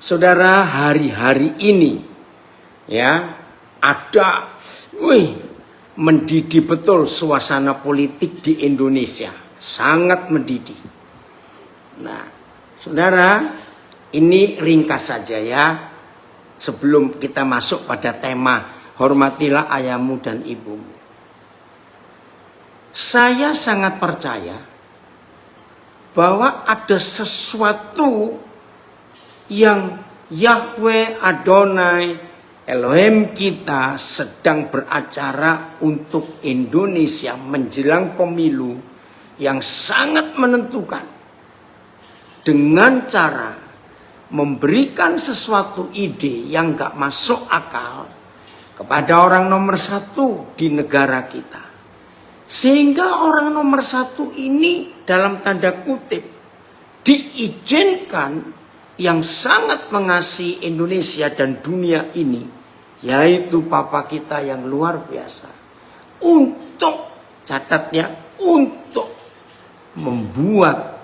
Saudara, hari-hari ini ya ada mendidih betul suasana politik di Indonesia, sangat mendidih. Nah, saudara, ini ringkas saja ya sebelum kita masuk pada tema hormatilah ayahmu dan ibumu. Saya sangat percaya bahwa ada sesuatu yang Yahweh Adonai Elohim kita sedang beracara untuk Indonesia menjelang pemilu yang sangat menentukan, dengan cara memberikan sesuatu ide yang gak masuk akal kepada orang nomor satu di negara kita, sehingga orang nomor satu ini dalam tanda kutip diizinkan yang sangat mengasihi Indonesia dan dunia ini, yaitu Papa kita yang luar biasa, untuk catatnya, untuk membuat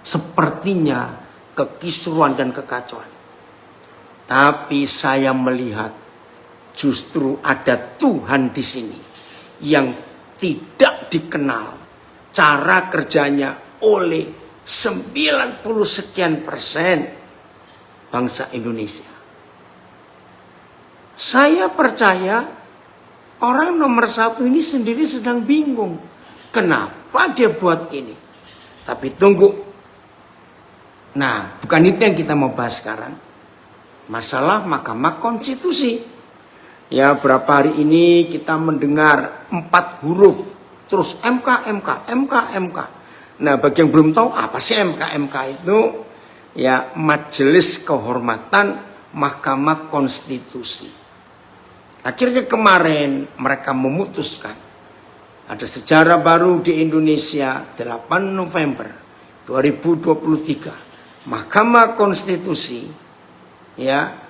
sepertinya kekisruan dan kekacauan. Tapi saya melihat justru ada Tuhan di sini yang tidak dikenal cara kerjanya oleh 90 sekian persen bangsa Indonesia. Saya percaya orang nomor satu ini sendiri sedang bingung. Kenapa dia buat ini? Tapi tunggu. Nah, bukan itu yang kita mau bahas sekarang. Masalah Mahkamah Konstitusi. Ya, berapa hari ini kita mendengar 4 huruf. Terus MK, MK, MK, MK. Nah, bagi yang belum tahu apa sih MK itu, ya Majelis Kehormatan Mahkamah Konstitusi. Akhirnya kemarin mereka memutuskan ada sejarah baru di Indonesia. 8 November 2023 Mahkamah Konstitusi, ya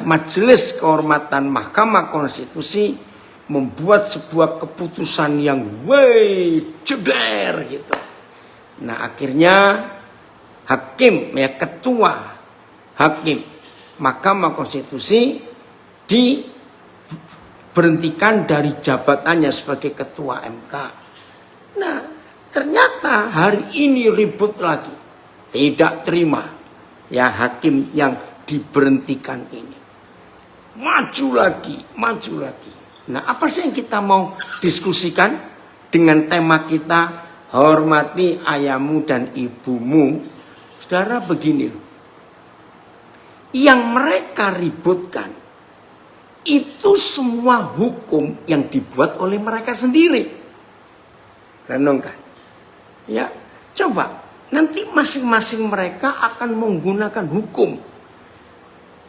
Majelis Kehormatan Mahkamah Konstitusi membuat sebuah keputusan yang jeder gitu. Nah, akhirnya hakim, ya ketua hakim Mahkamah Konstitusi diberhentikan dari jabatannya sebagai ketua MK. Nah, ternyata hari ini ribut lagi, tidak terima ya hakim yang diberhentikan ini. Maju lagi, maju lagi. Nah, apa sih yang kita mau diskusikan dengan tema kita hormati ayahmu dan ibumu? Saudara, begini loh. Yang mereka ributkan itu semua hukum yang dibuat oleh mereka sendiri. Renungkan. Ya, coba nanti masing-masing mereka akan menggunakan hukum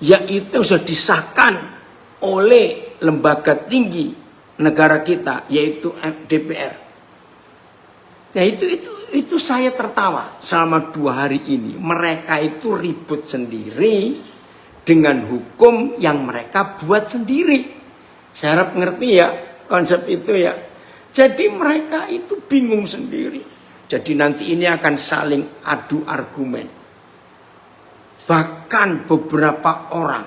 yaitu sudah disahkan oleh lembaga tinggi negara kita, yaitu DPR. Nah, itu saya tertawa selama 2 hari ini. Mereka itu ribut sendiri dengan hukum yang mereka buat sendiri. Saya harap ngerti ya konsep itu ya. Jadi mereka itu bingung sendiri. Jadi nanti ini akan saling adu argumen. Bahkan beberapa orang,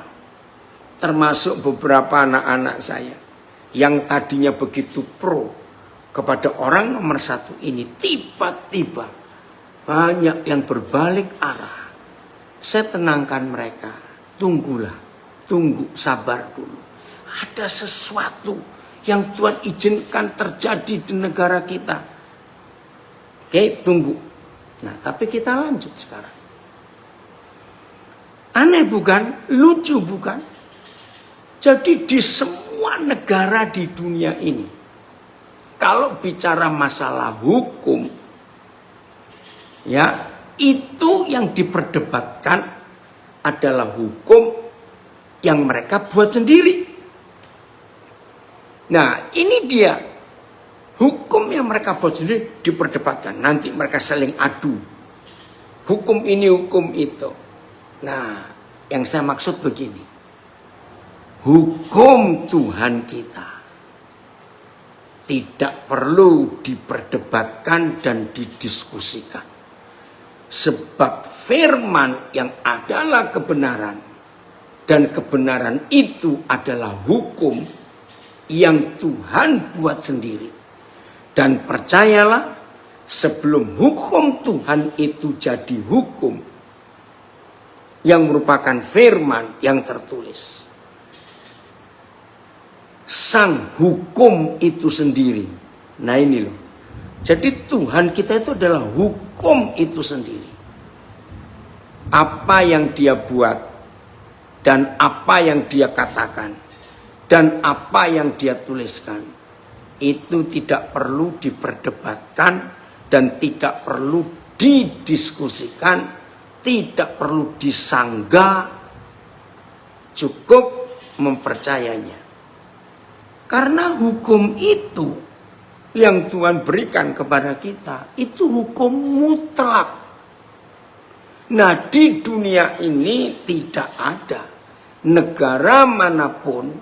termasuk beberapa anak-anak saya, yang tadinya begitu pro kepada orang nomor satu ini, tiba-tiba banyak yang berbalik arah. Saya tenangkan mereka, tunggulah, tunggu, sabar dulu. Ada sesuatu yang Tuhan izinkan terjadi di negara kita. Oke, tunggu. Nah, tapi kita lanjut sekarang. Aneh bukan? Lucu bukan? Jadi di semua negara di dunia ini, kalau bicara masalah hukum, ya itu yang diperdebatkan adalah hukum yang mereka buat sendiri. Nah, ini dia hukum yang mereka buat sendiri diperdebatkan. Nanti mereka saling adu. Hukum ini, hukum itu. Nah, yang saya maksud begini. Hukum Tuhan kita tidak perlu diperdebatkan dan didiskusikan. Sebab firman yang adalah kebenaran, dan kebenaran itu adalah hukum yang Tuhan buat sendiri. Dan percayalah, sebelum hukum Tuhan itu jadi hukum yang merupakan firman yang tertulis, sang hukum itu sendiri. Nah ini loh. Jadi Tuhan kita itu adalah hukum itu sendiri. Apa yang dia buat, dan apa yang dia katakan, dan apa yang dia tuliskan, itu tidak perlu diperdebatkan dan tidak perlu didiskusikan, tidak perlu disanggah, cukup mempercayainya. Karena hukum itu yang Tuhan berikan kepada kita, itu hukum mutlak. Nah, di dunia ini tidak ada negara manapun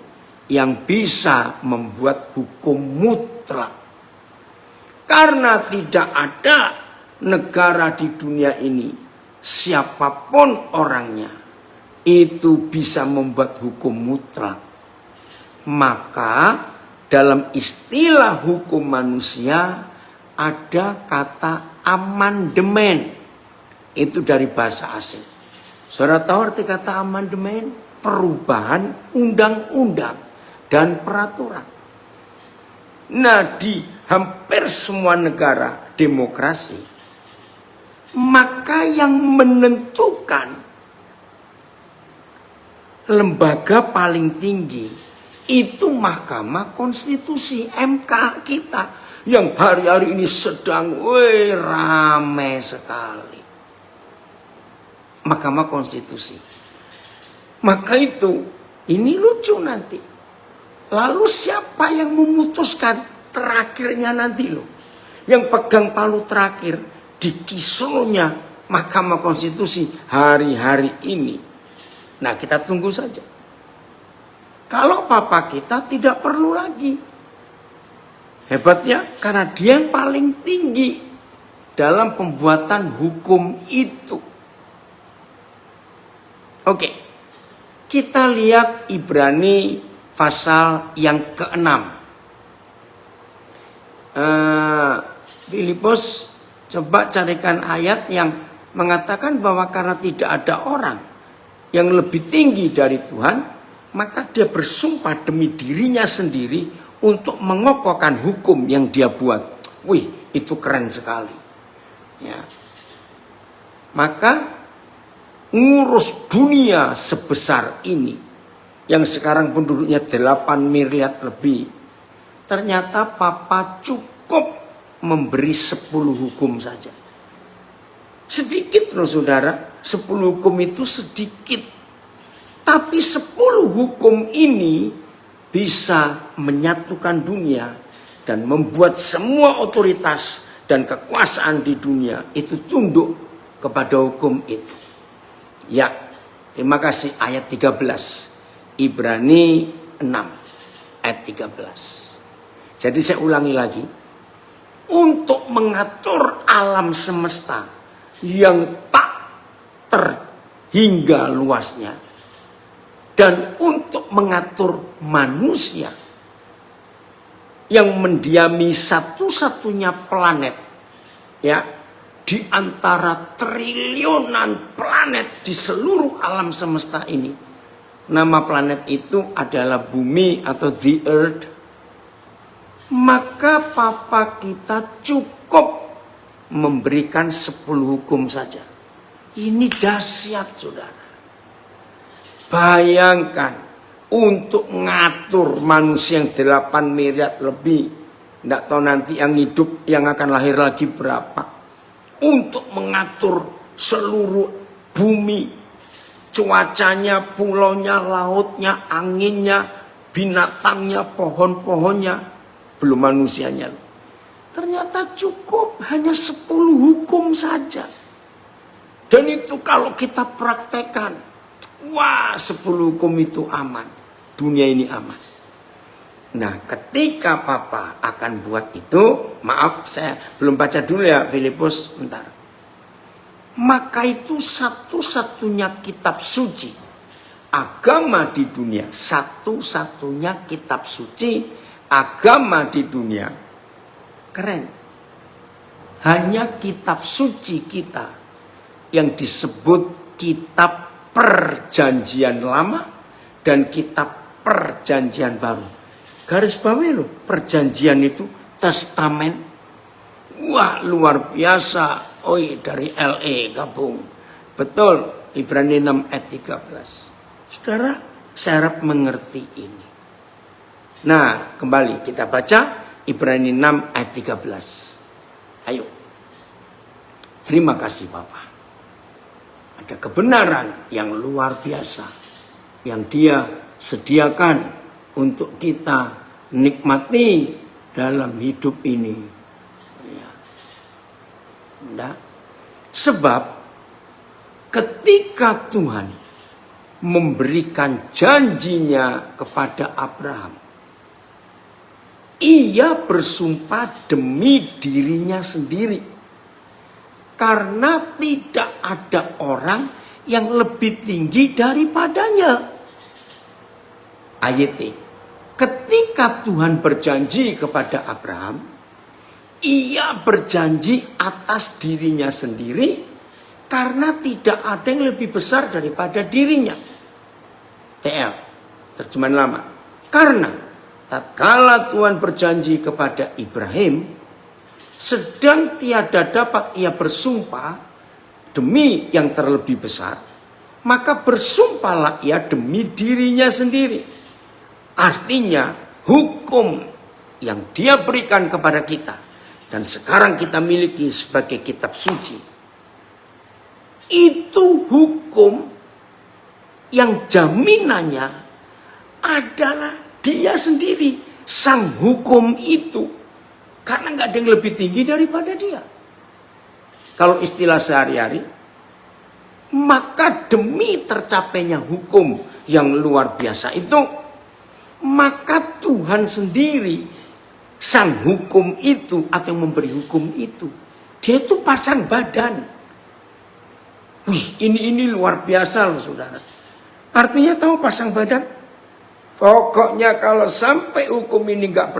yang bisa membuat hukum mutlak. Karena tidak ada negara di dunia ini, siapapun orangnya, itu bisa membuat hukum mutlak. Maka dalam istilah hukum manusia ada kata amandemen. Itu dari bahasa asing. Saudara tahu arti kata amandemen? Perubahan undang-undang dan peraturan. Nah, di hampir semua negara demokrasi, maka yang menentukan lembaga paling tinggi itu Mahkamah Konstitusi, MK kita, yang hari-hari ini sedang ramai sekali. Mahkamah Konstitusi. Maka itu, ini lucu nanti. Lalu siapa yang memutuskan terakhirnya nanti loh? Yang pegang palu terakhir di kisulnya Mahkamah Konstitusi hari-hari ini. Nah, kita tunggu saja. Kalau papa kita tidak perlu lagi. Hebatnya karena dia yang paling tinggi dalam pembuatan hukum itu. Oke. Kita lihat Ibrani pasal yang ke-6. Filipus coba carikan ayat yang mengatakan bahwa karena tidak ada orang yang lebih tinggi dari Tuhan, maka dia bersumpah demi dirinya sendiri untuk mengokohkan hukum yang dia buat. Wih, itu keren sekali. Ya. Maka ngurus dunia sebesar ini, yang sekarang penduduknya 8 miliar lebih, ternyata papa cukup memberi 10 hukum saja. Sedikit loh saudara, 10 hukum itu sedikit. Tapi 10 hukum ini bisa menyatukan dunia dan membuat semua otoritas dan kekuasaan di dunia itu tunduk kepada hukum itu. Ya, terima kasih. Ayat 13. Ibrani 6 ayat 13. Jadi saya ulangi lagi. Untuk mengatur alam semesta yang tak terhingga luasnya, dan untuk mengatur manusia yang mendiami satu-satunya planet, ya, di antara triliunan planet di seluruh alam semesta ini. Nama planet itu adalah bumi atau the earth. Maka papa kita cukup memberikan 10 hukum saja. Ini dahsyat saudara. Bayangkan, untuk ngatur manusia yang 8 miliar lebih, tidak tahu nanti yang hidup yang akan lahir lagi berapa, untuk mengatur seluruh bumi, cuacanya, pulaunya, lautnya, anginnya, binatangnya, pohon-pohonnya, belum manusianya. Ternyata cukup hanya 10 hukum saja. Dan itu kalau kita praktekkan, wah, 10 hukum itu aman. Dunia ini aman. Nah, ketika papa akan buat itu, maaf saya belum baca dulu ya Filipus, bentar. maka itu satu-satunya kitab suci agama di dunia, satu-satunya kitab suci agama di dunia. Keren. Hanya kitab suci kita yang disebut kitab perjanjian lama dan kitab perjanjian baru. Garis bawahi loh, perjanjian itu testamen. Wah, luar biasa. Oi, dari LE gabung. Betul, Ibrani 6 ayat 13. Saudara, saya harap mengerti ini. Nah, kembali kita baca Ibrani 6 ayat 13. Ayo. Terima kasih Bapak. Ada kebenaran yang luar biasa yang Dia sediakan untuk kita nikmati dalam hidup ini. Ya. Nah, sebab ketika Tuhan memberikan janjinya kepada Abraham, ia bersumpah demi dirinya sendiri. Karena tidak ada orang yang lebih tinggi daripadanya. Ayat ini. Ketika Tuhan berjanji kepada Abraham, ia berjanji atas dirinya sendiri karena tidak ada yang lebih besar daripada dirinya. TL, terjemahan lama. Karena tatkala Tuhan berjanji kepada Ibrahim, sedang tiada dapat ia bersumpah demi yang terlebih besar, maka bersumpahlah ia demi dirinya sendiri. Artinya hukum yang Dia berikan kepada kita dan sekarang kita miliki sebagai kitab suci, itu hukum yang jaminannya adalah Dia sendiri, sang hukum itu. Karena nggak ada yang lebih tinggi daripada Dia. Kalau istilah sehari-hari, maka demi tercapainya hukum yang luar biasa itu, maka Tuhan sendiri, sang hukum itu atau yang memberi hukum itu, Dia itu pasang badan. Wih, ini luar biasa loh saudara. Artinya tahu pasang badan? Pokoknya kalau sampai hukum ini nggak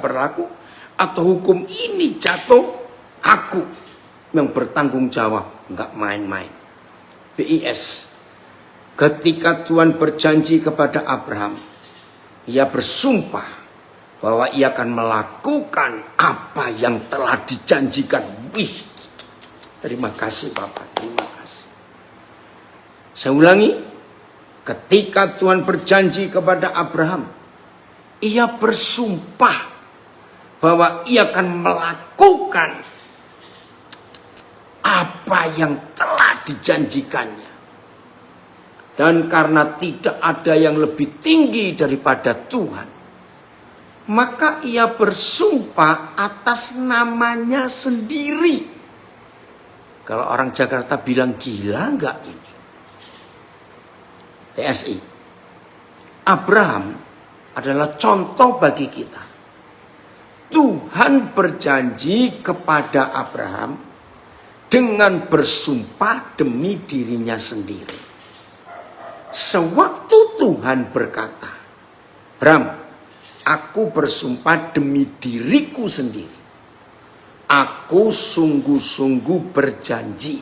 berlaku, atau hukum ini jatuh, aku yang bertanggung jawab, nggak main-main. BIS. Ketika Tuhan berjanji kepada Abraham, Ia bersumpah bahwa Ia akan melakukan apa yang telah dijanjikan. Wih, terima kasih Bapak, terima kasih. Saya ulangi, ketika Tuhan berjanji kepada Abraham, Ia bersumpah bahwa Ia akan melakukan apa yang telah dijanjikannya. Dan karena tidak ada yang lebih tinggi daripada Tuhan, maka Ia bersumpah atas namanya sendiri. Kalau orang Jakarta bilang gila enggak ini? TSI. Abraham adalah contoh bagi kita. Tuhan berjanji kepada Abraham dengan bersumpah demi dirinya sendiri. Sewaktu Tuhan berkata, Abraham, aku bersumpah demi diriku sendiri. Aku sungguh-sungguh berjanji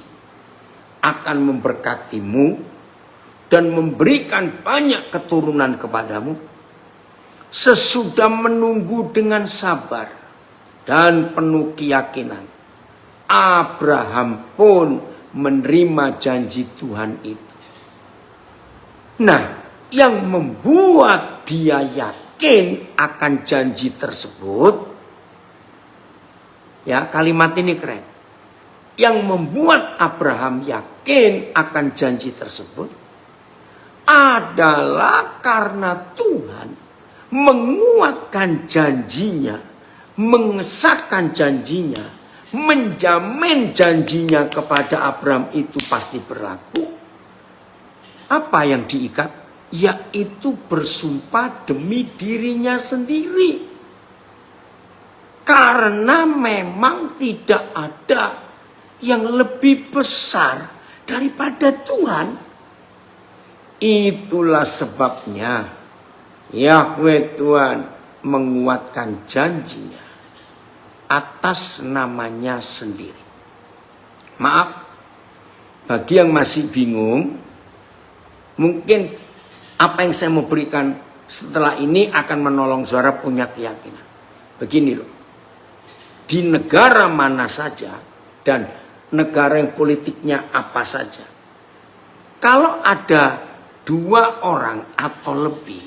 akan memberkatimu dan memberikan banyak keturunan kepadamu. Sesudah menunggu dengan sabar dan penuh keyakinan, Abraham pun menerima janji Tuhan itu. Nah, yang membuat dia yakin akan janji tersebut, ya kalimat ini keren. Yang membuat Abraham yakin akan janji tersebut adalah karena Tuhan menguatkan janjinya, mengesahkan janjinya, menjamin janjinya kepada Abraham itu pasti berlaku. Apa yang diikat? Yaitu bersumpah demi dirinya sendiri. Karena memang tidak ada yang lebih besar daripada Tuhan. Itulah sebabnya Yahweh Tuhan menguatkan janjinya atas namanya sendiri. Maaf, bagi yang masih bingung, mungkin apa yang saya mau berikan setelah ini akan menolong saudara punya keyakinan. Begini loh, di negara mana saja dan negara yang politiknya apa saja, kalau ada 2 orang atau lebih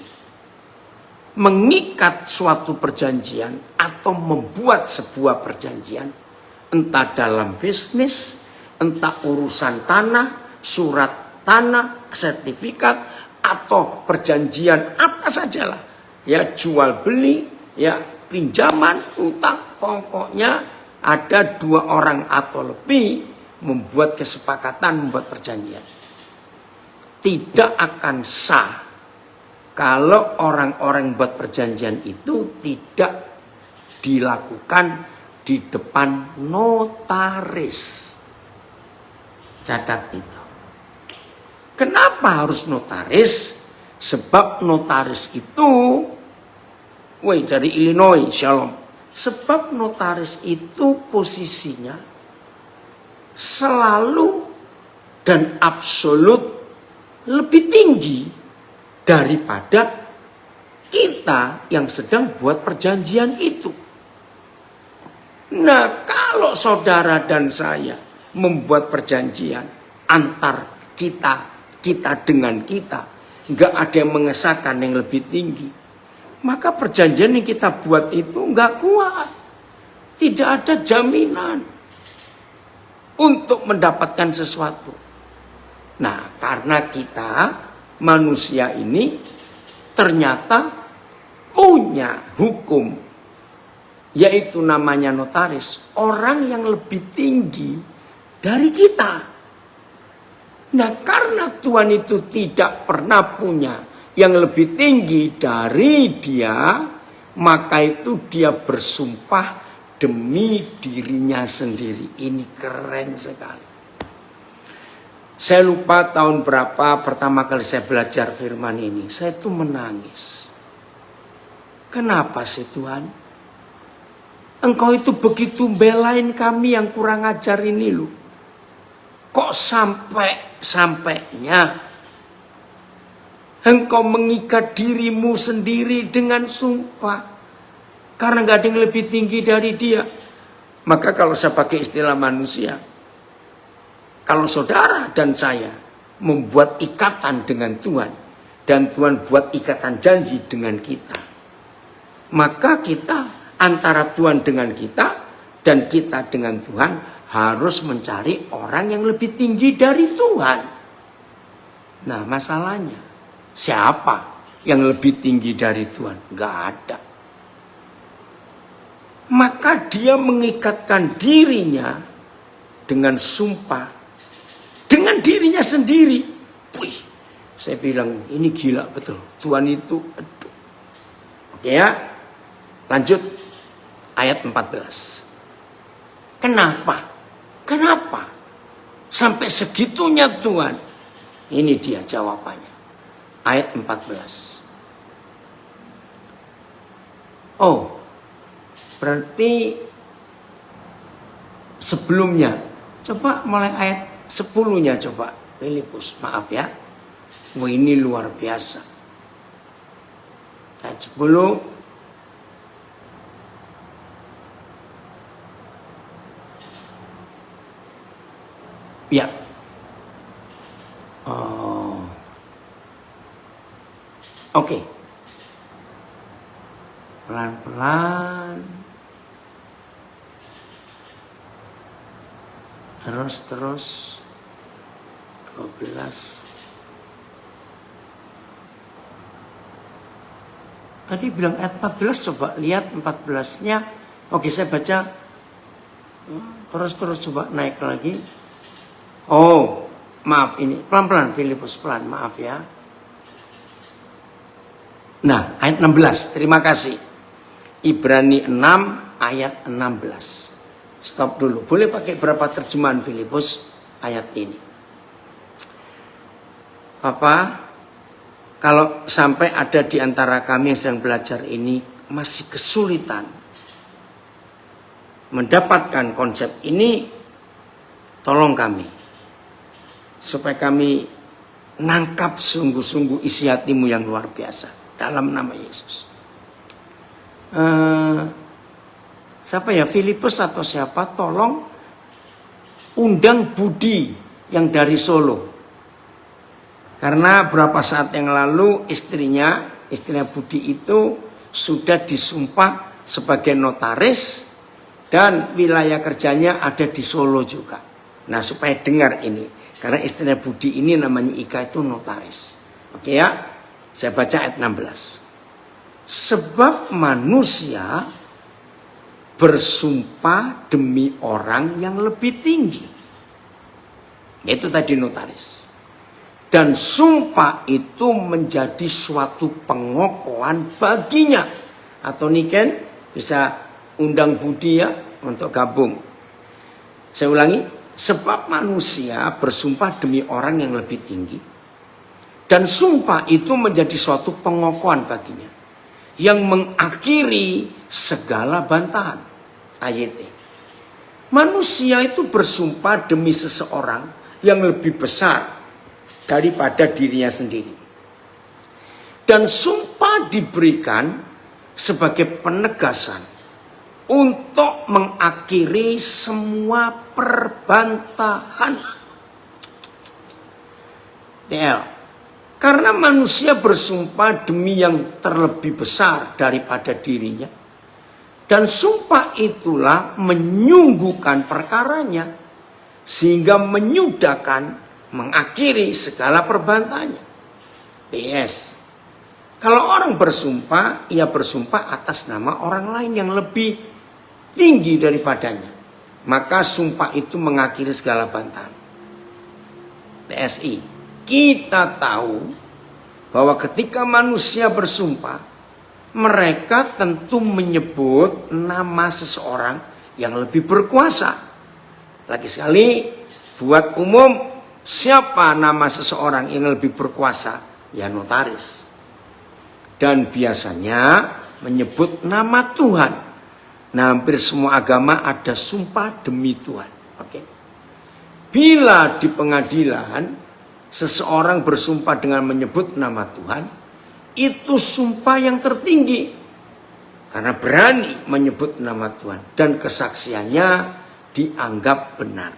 mengikat suatu perjanjian atau membuat sebuah perjanjian, entah dalam bisnis, entah urusan tanah, surat tanah, sertifikat, atau perjanjian apa sajalah, ya jual beli, ya pinjaman, utang, pokoknya ada 2 orang atau lebih membuat kesepakatan, membuat perjanjian, tidak akan sah kalau orang-orang buat perjanjian itu tidak dilakukan di depan notaris. Catat itu. Kenapa harus notaris? Sebab notaris itu, dari Illinois, Shalom. Sebab notaris itu posisinya selalu dan absolut lebih tinggi daripada kita yang sedang buat perjanjian itu. Nah, kalau saudara dan saya membuat perjanjian antar kita dengan kita, nggak ada yang mengesahkan yang lebih tinggi, maka perjanjian yang kita buat itu nggak kuat. Tidak ada jaminan untuk mendapatkan sesuatu. Nah, karena kita manusia ini ternyata punya hukum, yaitu namanya notaris, orang yang lebih tinggi dari kita. Nah, karena Tuhan itu tidak pernah punya yang lebih tinggi dari dia, maka itu dia bersumpah demi dirinya sendiri. Ini keren sekali. Saya lupa tahun berapa pertama kali saya belajar firman ini. Saya tuh menangis. Kenapa sih Tuhan? Engkau itu begitu belain kami yang kurang ajar ini loh. Kok sampainya engkau mengikat dirimu sendiri dengan sumpah. Karena gak ada yang lebih tinggi dari dia. Maka kalau saya pakai istilah manusia, kalau saudara dan saya membuat ikatan dengan Tuhan, dan Tuhan buat ikatan janji dengan kita, maka kita antara Tuhan dengan kita dan kita dengan Tuhan harus mencari orang yang lebih tinggi dari Tuhan. Nah, masalahnya siapa yang lebih tinggi dari Tuhan? Gak ada. Maka dia mengikatkan dirinya dengan sumpah dengan dirinya sendiri. Wih, saya bilang ini gila betul. Tuhan itu, aduh. Oke ya, lanjut ayat 14. Kenapa? Sampai segitunya Tuhan? Ini dia jawabannya. Ayat 14. Oh, berarti sebelumnya. Coba mulai ayat 10-nya coba. Filipus, maaf ya. Wah, ini luar biasa. Ayat 10. Ya. Oh. Oke. Pelan-pelan. Terus 12. Tadi bilang ayat 14, coba lihat 14-nya. Oke, saya baca. Terus coba naik lagi. Oh, maaf ini. Pelan-pelan Filipus, pelan, maaf ya. Nah, ayat 16. Terima kasih. Ibrani 6 ayat 16. Stop dulu. Boleh pakai berapa terjemahan Filipus ayat ini? Bapak, kalau sampai ada di antara kami yang sedang belajar ini masih kesulitan mendapatkan konsep ini, tolong kami. Supaya kami nangkap sungguh-sungguh isi hatimu yang luar biasa. Dalam nama Yesus. Siapa ya? Filipus atau siapa? Tolong undang Budi yang dari Solo. Karena berapa saat yang lalu istrinya Budi itu sudah disumpah sebagai notaris dan wilayah kerjanya ada di Solo juga. Nah, supaya dengar ini, karena istrinya Budi ini namanya Ika itu notaris. Oke ya, saya baca ayat 16. Sebab manusia bersumpah demi orang yang lebih tinggi. Itu tadi notaris. Dan sumpah itu menjadi suatu pengokohan baginya. Atau Niken bisa undang Budi ya untuk gabung. Saya ulangi. Sebab manusia bersumpah demi orang yang lebih tinggi. Dan sumpah itu menjadi suatu pengokohan baginya. Yang mengakhiri segala bantahan. Ayat. Manusia itu bersumpah demi seseorang yang lebih besar daripada dirinya sendiri. Dan sumpah diberikan sebagai penegasan untuk mengakhiri semua perbantahan. TL. Karena manusia bersumpah demi yang terlebih besar daripada dirinya. Dan sumpah itulah menyungguhkan perkaranya. Sehingga menyudahkan, mengakhiri segala perbantahannya. PS. Kalau orang bersumpah, ia bersumpah atas nama orang lain yang lebih tinggi daripadanya. Maka sumpah itu mengakhiri segala bantahan. PSI. Kita tahu bahwa ketika manusia bersumpah, mereka tentu menyebut nama seseorang yang lebih berkuasa. Lagi sekali, buat umum, siapa nama seseorang yang lebih berkuasa? Ya notaris. Dan biasanya menyebut nama Tuhan. Nah, hampir semua agama ada sumpah demi Tuhan. Oke. Bila di pengadilan seseorang bersumpah dengan menyebut nama Tuhan, itu sumpah yang tertinggi. Karena berani menyebut nama Tuhan dan kesaksiannya dianggap benar.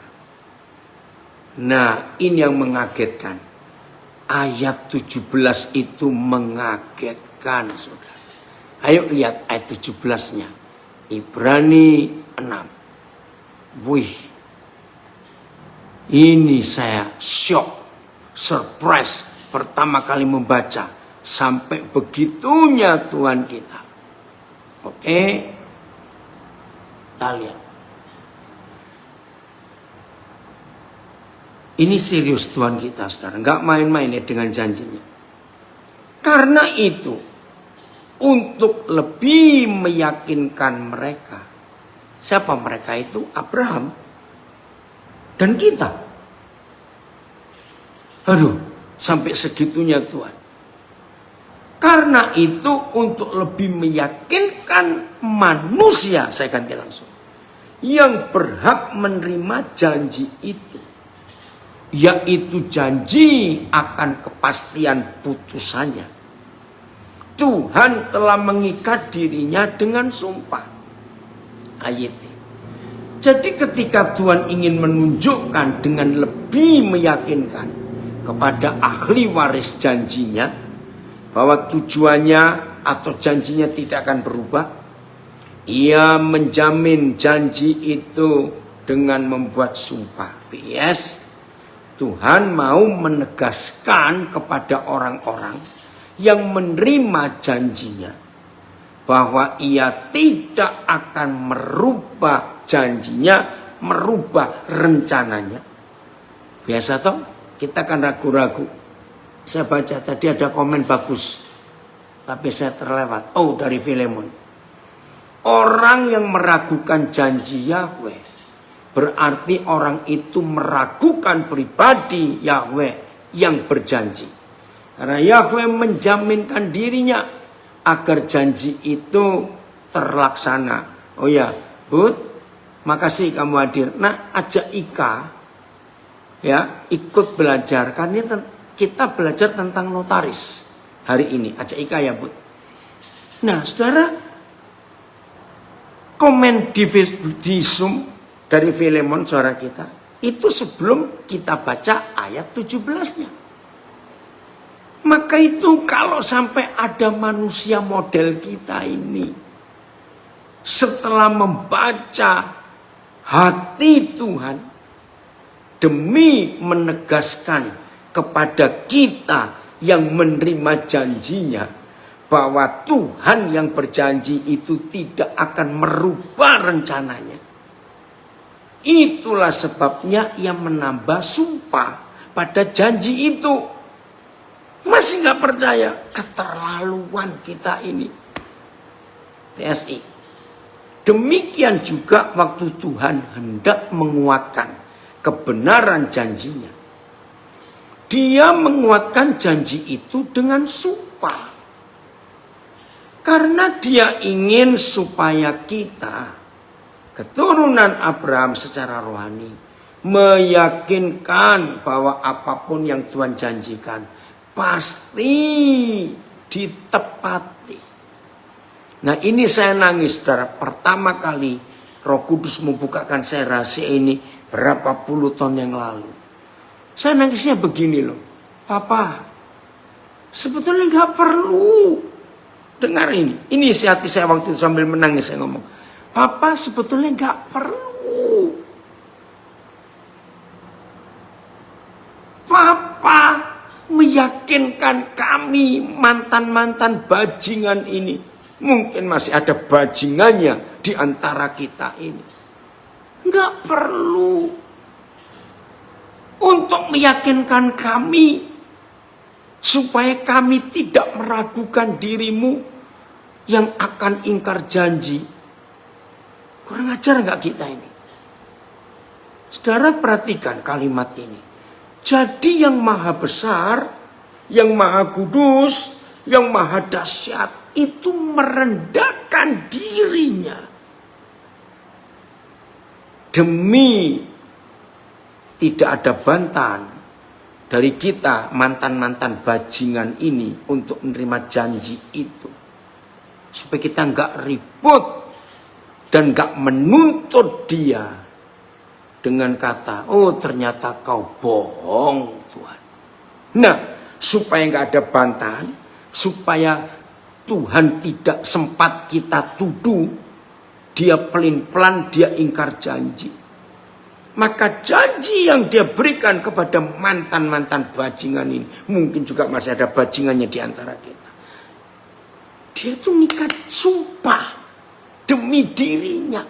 Nah, ini yang mengagetkan. Ayat 17 itu mengagetkan, saudara. Ayo lihat ayat 17-nya. Ibrani 6. Wih. Ini saya shock, surprise pertama kali membaca. Sampai begitunya Tuhan kita. Oke. Kita lihat. Ini serius Tuhan kita, saudara. Nggak main-main ya dengan janjinya. Karena itu, untuk lebih meyakinkan mereka. Siapa mereka itu? Abraham. Dan kita. Aduh, sampai segitunya Tuhan. Karena itu untuk lebih meyakinkan manusia, saya ganti langsung. Yang berhak menerima janji itu. Yaitu janji akan kepastian putusannya. Tuhan telah mengikat dirinya dengan sumpah. Ayat. Jadi ketika Tuhan ingin menunjukkan dengan lebih meyakinkan kepada ahli waris janjinya bahwa tujuannya atau janjinya tidak akan berubah, ia menjamin janji itu dengan membuat sumpah. PS, Tuhan mau menegaskan kepada orang-orang yang menerima janjinya bahwa ia tidak akan merubah janjinya, merubah rencananya. Biasa toh, kita kan ragu-ragu. Saya baca tadi ada komen bagus, tapi saya terlewat. Oh, dari Filemon. Orang yang meragukan janji Yahweh berarti orang itu meragukan pribadi Yahweh yang berjanji. Karena Yahweh menjaminkan dirinya agar janji itu terlaksana. Oh ya, Bud, makasih kamu hadir. Nah, ajak Ika ya ikut belajar, karena kita belajar tentang notaris hari ini. Ajak Ika ya, Bud. Nah, saudara, komen di Zoom dari Filemon saudara kita itu sebelum kita baca ayat 17-nya. Maka itu kalau sampai ada manusia model kita ini setelah membaca hati Tuhan demi menegaskan kepada kita yang menerima janjinya bahwa Tuhan yang berjanji itu tidak akan merubah rencananya. Itulah sebabnya ia menambah sumpah pada janji itu. Masih nggak percaya? Keterlaluan kita ini. TSI. Demikian juga waktu Tuhan hendak menguatkan kebenaran janjinya. Dia menguatkan janji itu dengan sumpah. Karena dia ingin supaya kita, keturunan Abraham secara rohani, meyakinkan bahwa apapun yang Tuhan janjikan pasti ditepati. Nah, ini saya nangis, saudara. Pertama kali Roh Kudus membukakan saya rahasia ini berapa puluh tahun yang lalu. Saya nangisnya begini loh. Papa, sebetulnya nggak perlu dengar ini. Ini isi hati saya waktu itu sambil menangis saya ngomong. Papa, sebetulnya nggak perlu. Papa meyakinkan kami mantan-mantan bajingan ini. Mungkin masih ada bajingannya di antara kita ini. Nggak perlu untuk meyakinkan kami supaya kami tidak meragukan dirimu yang akan ingkar janji. Kurang ajar nggak kita ini? Saudara perhatikan kalimat ini. Jadi yang maha besar, yang maha kudus, yang maha dahsyat itu merendahkan dirinya demi tidak ada bantahan dari kita mantan-mantan bajingan ini untuk menerima janji itu. Supaya kita nggak ribut dan nggak menuntut dia dengan kata, oh ternyata kau bohong Tuhan. Nah, supaya nggak ada bantahan, supaya Tuhan tidak sempat kita tuduh, dia pelin-pelan dia ingkar janji. Maka janji yang dia berikan kepada mantan-mantan bajingan ini, mungkin juga masih ada bajingannya di antara kita. Dia tuh ngikat sumpah demi dirinya.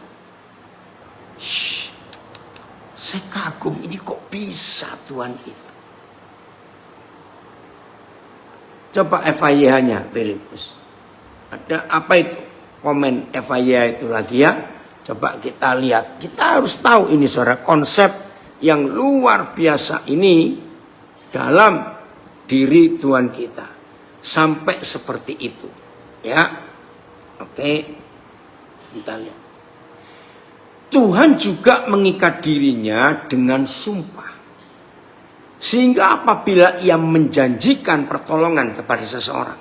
Saya kagum, ini kok bisa Tuhan itu. Coba FIH-nya Filipus. Ada apa itu? Komen FIH itu lagi ya. Coba kita lihat. Kita harus tahu ini saudara, konsep yang luar biasa ini dalam diri Tuhan kita. Sampai seperti itu. Ya. Oke. Kita lihat. Tuhan juga mengikat dirinya dengan sumpah. Sehingga apabila ia menjanjikan pertolongan kepada seseorang,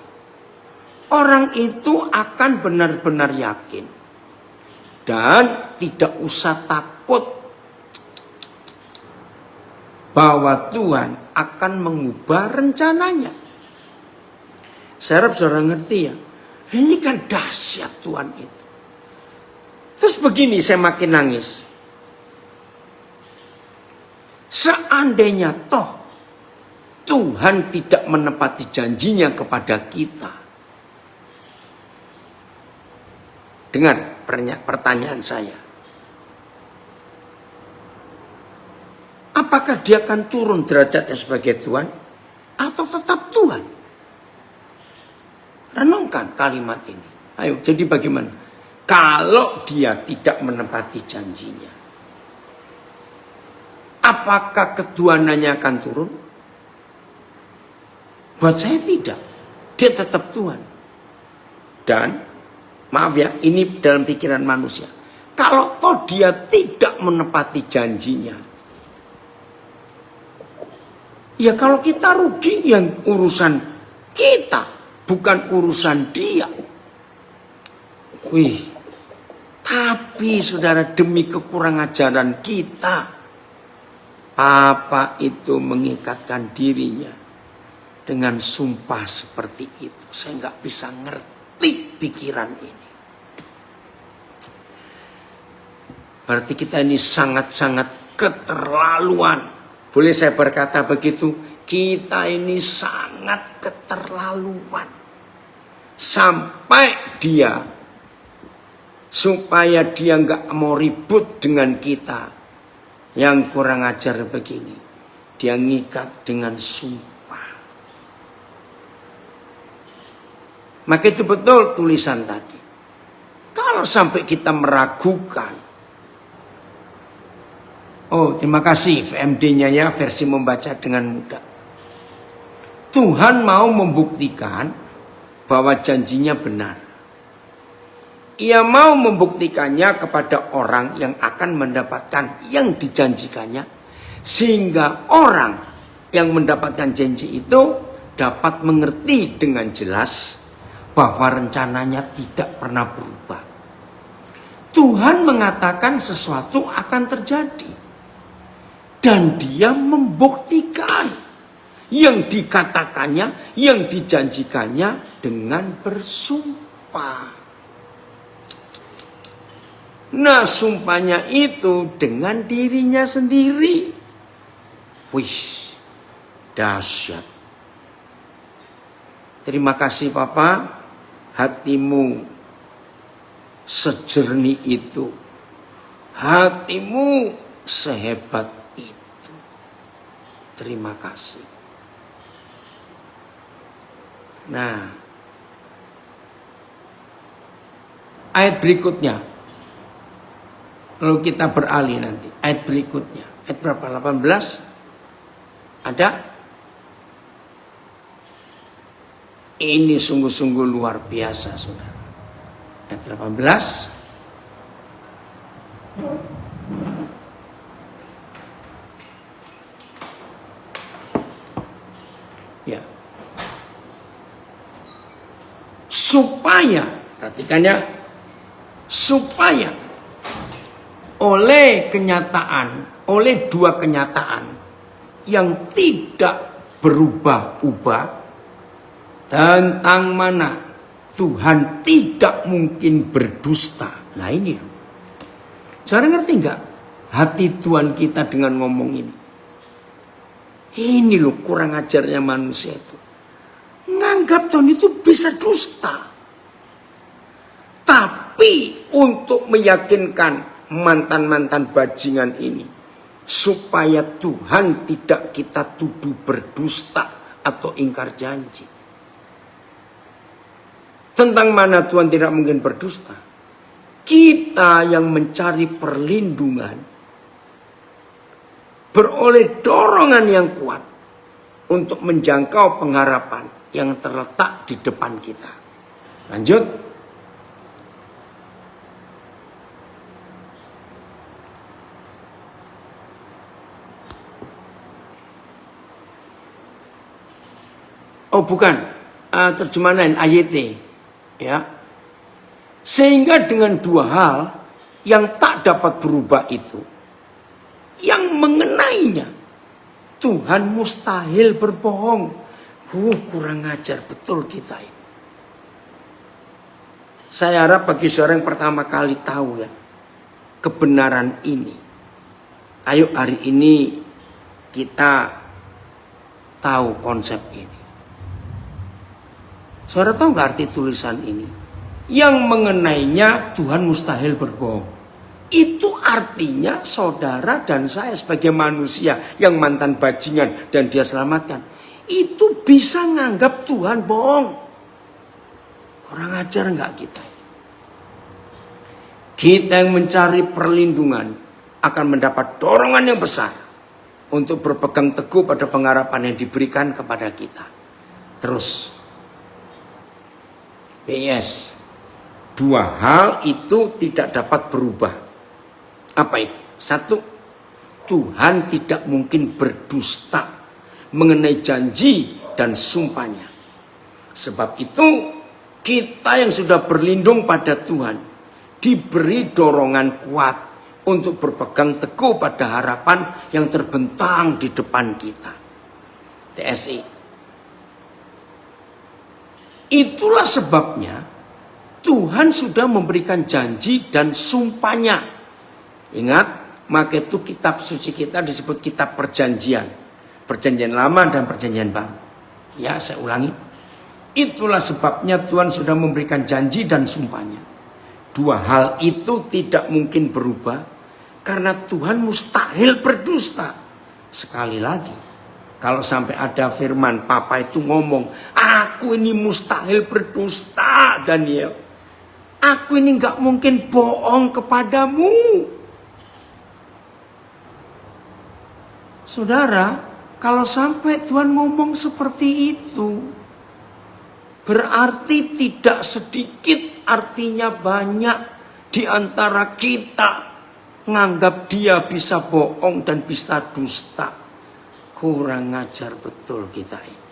orang itu akan benar-benar yakin dan tidak usah takut bahwa Tuhan akan mengubah rencananya. Saya harap saudara ngerti ya, ini kan dahsyat Tuhan itu. Terus begini, saya makin nangis. Seandainya toh Tuhan tidak menepati janjinya kepada kita. Dengar pertanyaan saya. Apakah dia akan turun derajatnya sebagai Tuhan atau tetap Tuhan? Renungkan kalimat ini. Ayo, jadi bagaimana? Kalau dia tidak menepati janjinya. apakah ketuhanannya akan turun? Buat saya tidak. Dia tetap Tuhan. Dan maaf ya, ini dalam pikiran manusia. Kalau toh dia tidak menepati janjinya, ya kalau kita rugi yang urusan kita, bukan urusan dia. Wih, tapi saudara, demi kekurangan ajaran kita, Papa itu mengikatkan dirinya dengan sumpah seperti itu. Saya nggak bisa ngerti pikiran ini. Berarti kita ini sangat-sangat keterlaluan. Boleh saya berkata begitu? Kita ini sangat keterlaluan. Sampai dia, supaya dia nggak mau ribut dengan kita yang kurang ajar begini, dia ngikat dengan sumpah. Maka itu betul tulisan tadi. Kalau sampai kita meragukan, oh terima kasih VMD-nya ya, versi membaca dengan mudah. Tuhan mau membuktikan bahwa janjinya benar. Ia mau membuktikannya kepada orang yang akan mendapatkan yang dijanjikannya. Sehingga orang yang mendapatkan janji itu dapat mengerti dengan jelas bahwa rencananya tidak pernah berubah. Tuhan mengatakan sesuatu akan terjadi. Dan dia membuktikan yang dikatakannya, yang dijanjikannya dengan bersumpah. Nah, sumpahnya itu dengan dirinya sendiri. Wih, dahsyat. Terima kasih Papa, hatimu sejernih itu. Hatimu sehebat itu. Terima kasih. Nah, ayat berikutnya. Lalu kita beralih nanti. Ayat berikutnya. Ayat berapa? 18? Ada? Ini sungguh-sungguh luar biasa, saudara. Ayat 18. Ya. Supaya, perhatikan ya. Supaya oleh dua kenyataan yang tidak berubah-ubah tentang mana Tuhan tidak mungkin berdusta. Nah ini loh. Saudara ngerti nggak hati Tuhan kita dengan ngomong ini? Ini loh kurang ajarnya manusia itu. Nganggap Tuhan itu bisa dusta. Tapi untuk meyakinkan mantan-mantan bajingan ini, supaya Tuhan tidak kita tuduh berdusta atau ingkar janji. Tentang mana Tuhan tidak mungkin berdusta? Kita yang mencari perlindungan beroleh dorongan yang kuat untuk menjangkau pengharapan yang terletak di depan kita. Lanjut. Oh bukan, terjemahan lain, AYT. Ya. Sehingga dengan dua hal yang tak dapat berubah itu, yang mengenainya, Tuhan mustahil berbohong. Kurang ajar betul kita ini. Saya harap bagi saudara yang pertama kali tahu ya, kebenaran ini. Ayo hari ini kita tahu konsep ini. Saudara tahu nggak arti tulisan ini? Yang mengenainya Tuhan mustahil berbohong. Itu artinya saudara dan saya sebagai manusia yang mantan bajingan dan dia selamatkan, itu bisa nganggap Tuhan bohong. Kurang ajar nggak kita? Kita yang mencari perlindungan akan mendapat dorongan yang besar untuk berpegang teguh pada pengharapan yang diberikan kepada kita. Terus, PS, dua hal itu tidak dapat berubah. Apa itu? Satu, Tuhan tidak mungkin berdusta mengenai janji dan sumpahnya. Sebab itu kita yang sudah berlindung pada Tuhan diberi dorongan kuat untuk berpegang teguh pada harapan yang terbentang di depan kita. TSI. Itulah sebabnya Tuhan sudah memberikan janji dan sumpahnya. Ingat, maka itu kitab suci kita disebut kitab perjanjian. Perjanjian lama dan perjanjian baru. Ya, saya ulangi. Itulah sebabnya Tuhan sudah memberikan janji dan sumpahnya. Dua hal itu tidak mungkin berubah karena Tuhan mustahil berdusta. Sekali lagi, kalau sampai ada firman Papa itu ngomong, aku ini mustahil berdusta, Daniel. Aku ini gak mungkin bohong kepadamu. Saudara, kalau sampai Tuhan ngomong seperti itu, berarti tidak sedikit, artinya banyak di antara kita nganggap dia bisa bohong dan bisa dusta. Kurang ajar betul kita ini.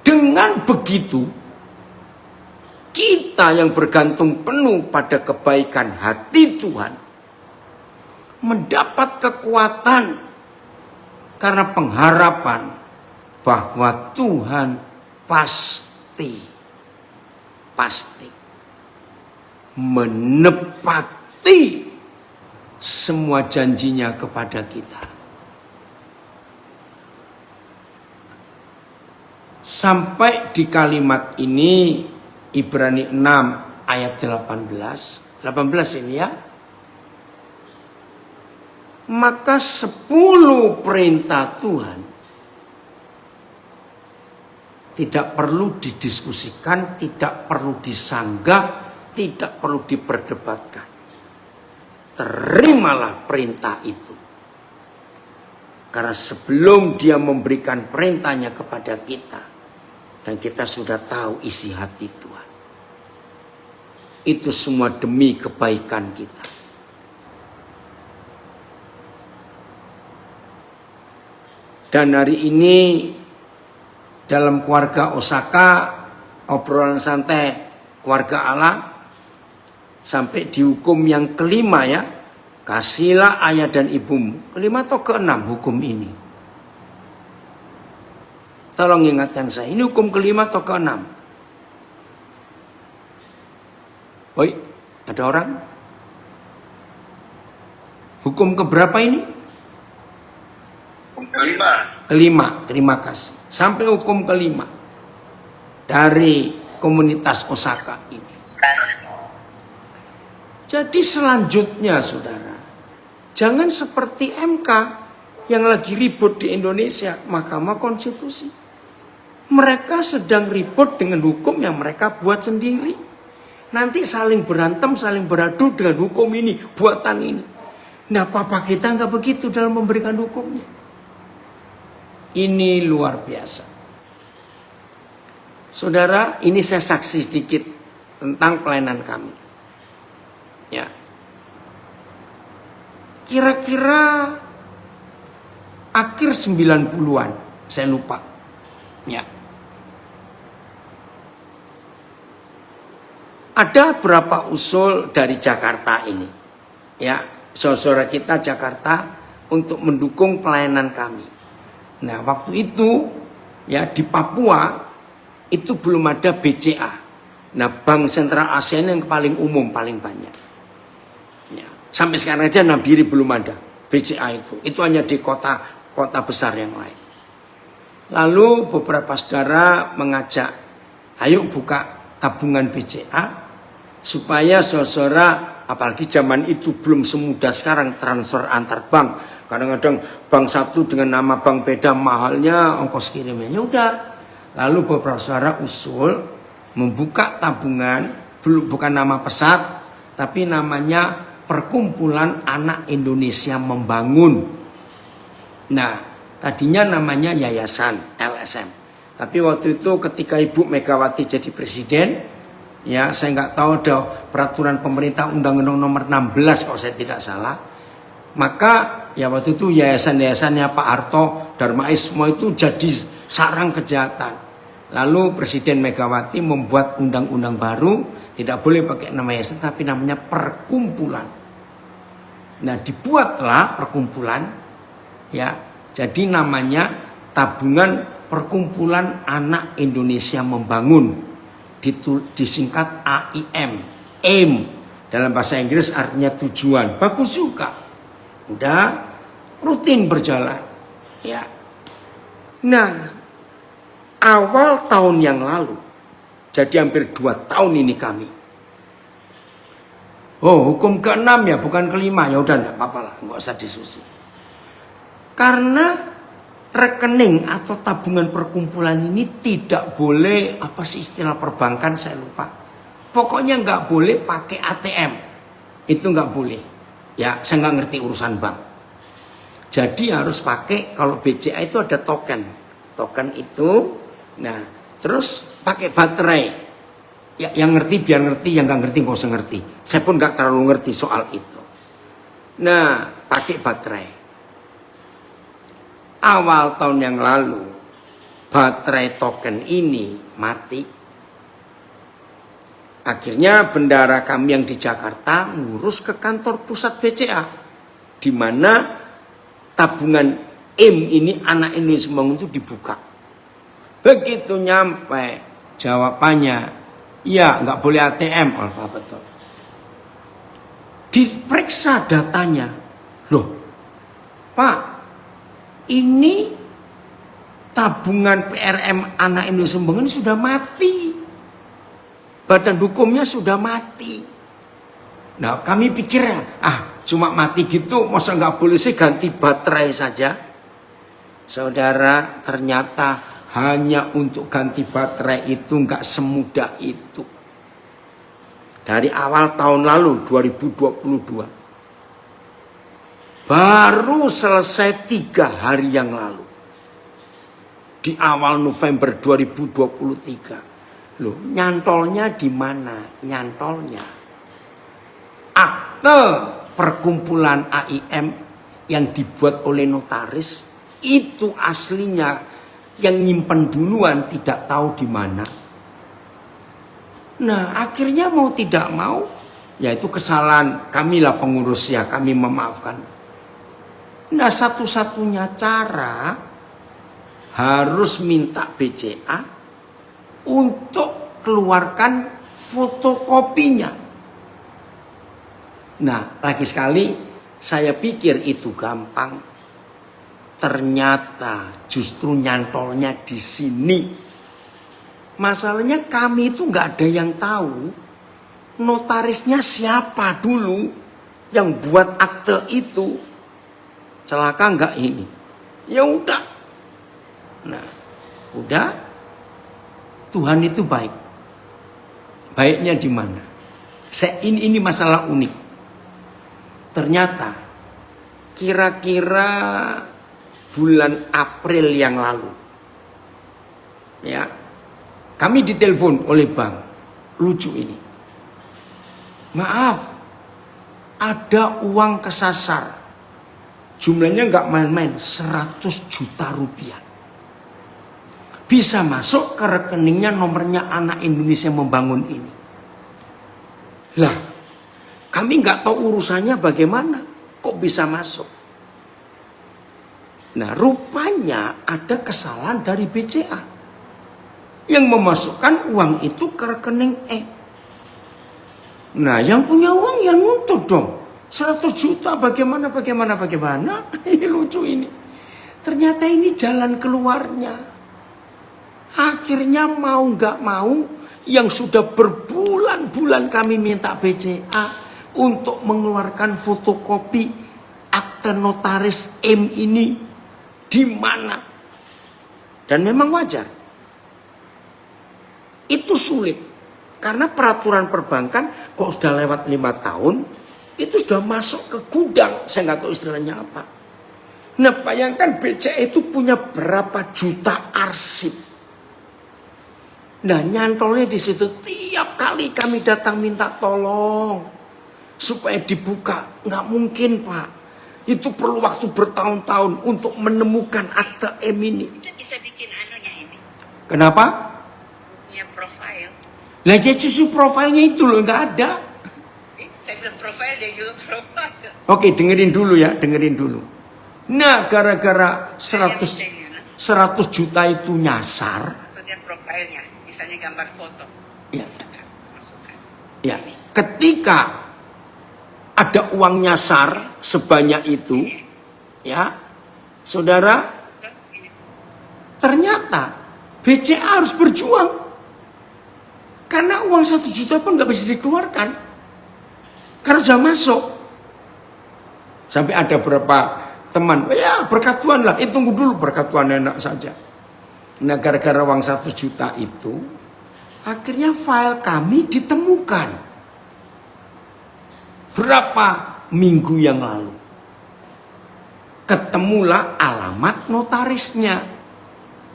Dengan begitu, kita yang bergantung penuh pada kebaikan hati Tuhan mendapat kekuatan karena pengharapan bahwa Tuhan pasti menepati semua janjinya kepada kita. Sampai di kalimat ini, Ibrani 6 ayat 18 ini ya. Maka 10 perintah Tuhan tidak perlu didiskusikan, tidak perlu disanggah, tidak perlu diperdebatkan. Terimalah perintah itu. Karena sebelum dia memberikan perintahnya kepada kita, dan kita sudah tahu isi hati Tuhan. Itu semua demi kebaikan kita. Dan hari ini dalam keluarga Osaka, obrolan santai keluarga Allah, sampai dihukum yang kelima ya. Kasihlah ayah dan ibumu. Kelima atau keenam hukum ini? Tolong ingatkan saya, ini hukum kelima atau keenam? Oi, ada orang? Hukum keberapa ini? Kelima, terima kasih. Sampai hukum kelima dari komunitas Osaka ini. Jadi selanjutnya saudara, jangan seperti MK yang lagi ribut di Indonesia, Mahkamah Konstitusi. Mereka sedang ribut dengan hukum yang mereka buat sendiri. Nanti saling berantem, saling beradu dengan hukum ini, buatan ini. Nah, Papa kita nggak begitu dalam memberikan hukumnya. Ini luar biasa. Saudara, ini saya saksi sedikit tentang pelayanan kami. Ya. Kira-kira akhir 90-an, saya lupa. Ya. Ada berapa usul dari Jakarta ini. Ya, saudara kita Jakarta untuk mendukung pelayanan kami. Nah, waktu itu ya di Papua itu belum ada BCA. Nah, Bank Sentral ASEAN yang paling umum, paling banyak. Ya, sampai sekarang aja Nabiri belum ada BCA itu. Itu hanya di kota besar yang lain. Lalu beberapa saudara mengajak, ayo buka tabungan BCA supaya saudara, apalagi zaman itu belum semudah sekarang transfer antar bank. Kadang-kadang bank satu dengan nama bank beda, mahalnya ongkos kirimnya. Ya udah. Lalu beberapa saudara usul membuka tabungan, bukan nama pesat, tapi namanya Perkumpulan Anak Indonesia Membangun. Nah, tadinya namanya Yayasan LSM. Tapi waktu itu ketika Ibu Megawati jadi presiden, ya saya nggak tahu ada peraturan pemerintah Undang-Undang nomor 16 kalau saya tidak salah. Maka ya waktu itu yayasan-yayasannya Pak Harto, Darmais semua itu jadi sarang kejahatan. Lalu Presiden Megawati membuat undang-undang baru, tidak boleh pakai nama yayasan tapi namanya perkumpulan. Nah, dibuatlah perkumpulan, ya. Jadi namanya Tabungan Perkumpulan Anak Indonesia Membangun, disingkat AIM. AIM dalam bahasa Inggris artinya tujuan. Bagus juga. Udah rutin berjalan, ya. Nah, awal tahun yang lalu, jadi hampir 2 tahun ini kami. Oh, hukum ke-6 ya, bukan ke-5. Ya udah enggak apa-apa lah, enggak usah diskusi. Karena rekening atau tabungan perkumpulan ini tidak boleh, apa sih istilah perbankan saya lupa. Pokoknya nggak boleh pakai ATM. Itu nggak boleh. Ya, saya nggak ngerti urusan bank. Jadi harus pakai, kalau BCA itu ada token. Token itu, nah terus pakai baterai. Ya, yang ngerti biar ngerti, yang nggak ngerti nggak usah ngerti. Saya pun nggak terlalu ngerti soal itu. Nah, pakai baterai. Awal tahun yang lalu, baterai token ini mati. Akhirnya bendahara kami yang di Jakarta ngurus ke kantor pusat BCA, di mana tabungan AIM ini Anak Indonesia Membangun itu dibuka. Begitu nyampe jawabannya, ya nggak boleh ATM. Oh, betul. Diperiksa datanya, loh Pak, ini tabungan PRM Anak Indonesia Membangun sudah mati. Badan hukumnya sudah mati. Nah, kami pikir, cuma mati gitu, masa nggak boleh sih ganti baterai saja? Saudara, ternyata hanya untuk ganti baterai itu nggak semudah itu. Dari awal tahun lalu, 2022. Baru selesai 3 hari yang lalu. Di awal November 2023. Loh, nyantolnya di mana? Nyantolnya akte perkumpulan AIM yang dibuat oleh notaris itu aslinya yang nyimpen duluan tidak tahu di mana. Nah, akhirnya mau tidak mau, yaitu kesalahan kami lah pengurus, ya kami memaafkan. Nah, satu-satunya cara harus minta BCA untuk keluarkan fotokopinya. Nah, lagi sekali saya pikir itu gampang. Ternyata justru nyantolnya di sini. Masalahnya kami itu nggak ada yang tahu notarisnya siapa dulu yang buat akte itu. Celaka nggak ini? Ya udah. Nah, udah. Tuhan itu baik. Baiknya di mana? Ini masalah unik. Ternyata kira-kira bulan April yang lalu, ya, kami ditelepon oleh bank. Lucu ini. Maaf, ada uang kesasar. Jumlahnya nggak main-main, 100 juta rupiah. Bisa masuk ke rekeningnya nomornya Anak Indonesia Membangun ini. Lah, kami nggak tahu urusannya bagaimana, kok bisa masuk. Nah, rupanya ada kesalahan dari BCA yang memasukkan uang itu ke rekening E. Nah, yang punya uang yang nuntut dong. 100 juta bagaimana. Lucu ini. Ternyata ini jalan keluarnya. Akhirnya mau nggak mau, yang sudah berbulan-bulan kami minta BCA untuk mengeluarkan fotokopi akte notaris M ini di mana. Dan memang wajar. Itu sulit. Karena peraturan perbankan kok sudah lewat 5 tahun, itu sudah masuk ke gudang. Saya nggak tahu istilahnya apa. Nah, bayangkan BCA itu punya berapa juta arsip. Nah, nyantolnya di situ. Tiap kali kami datang minta tolong supaya dibuka, nggak mungkin, Pak. Itu perlu waktu bertahun-tahun untuk menemukan akte M ini. Kita bisa bikin anunya ini. Kenapa? Punya profil. Lah, justru profilnya itu loh nggak ada. Saya bilang profil, dia juga profil. Oke, dengerin dulu ya, dengerin dulu. Nah, gara-gara 100 juta itu nyasar. Maksudnya profilnya, misalnya gambar foto. Ya. Masukkan. Ya, ketika ada uang nyasar sebanyak itu, ya, saudara, ternyata BCA harus berjuang. Karena uang 1 juta pun nggak bisa dikeluarkan. Karena sudah masuk. Sampai ada beberapa teman, ya berkat Tuhan lah, tunggu dulu, berkat Tuhan enak saja. Nah, gara-gara uang 1 juta itu, akhirnya file kami ditemukan. Berapa minggu yang lalu. Ketemulah alamat notarisnya.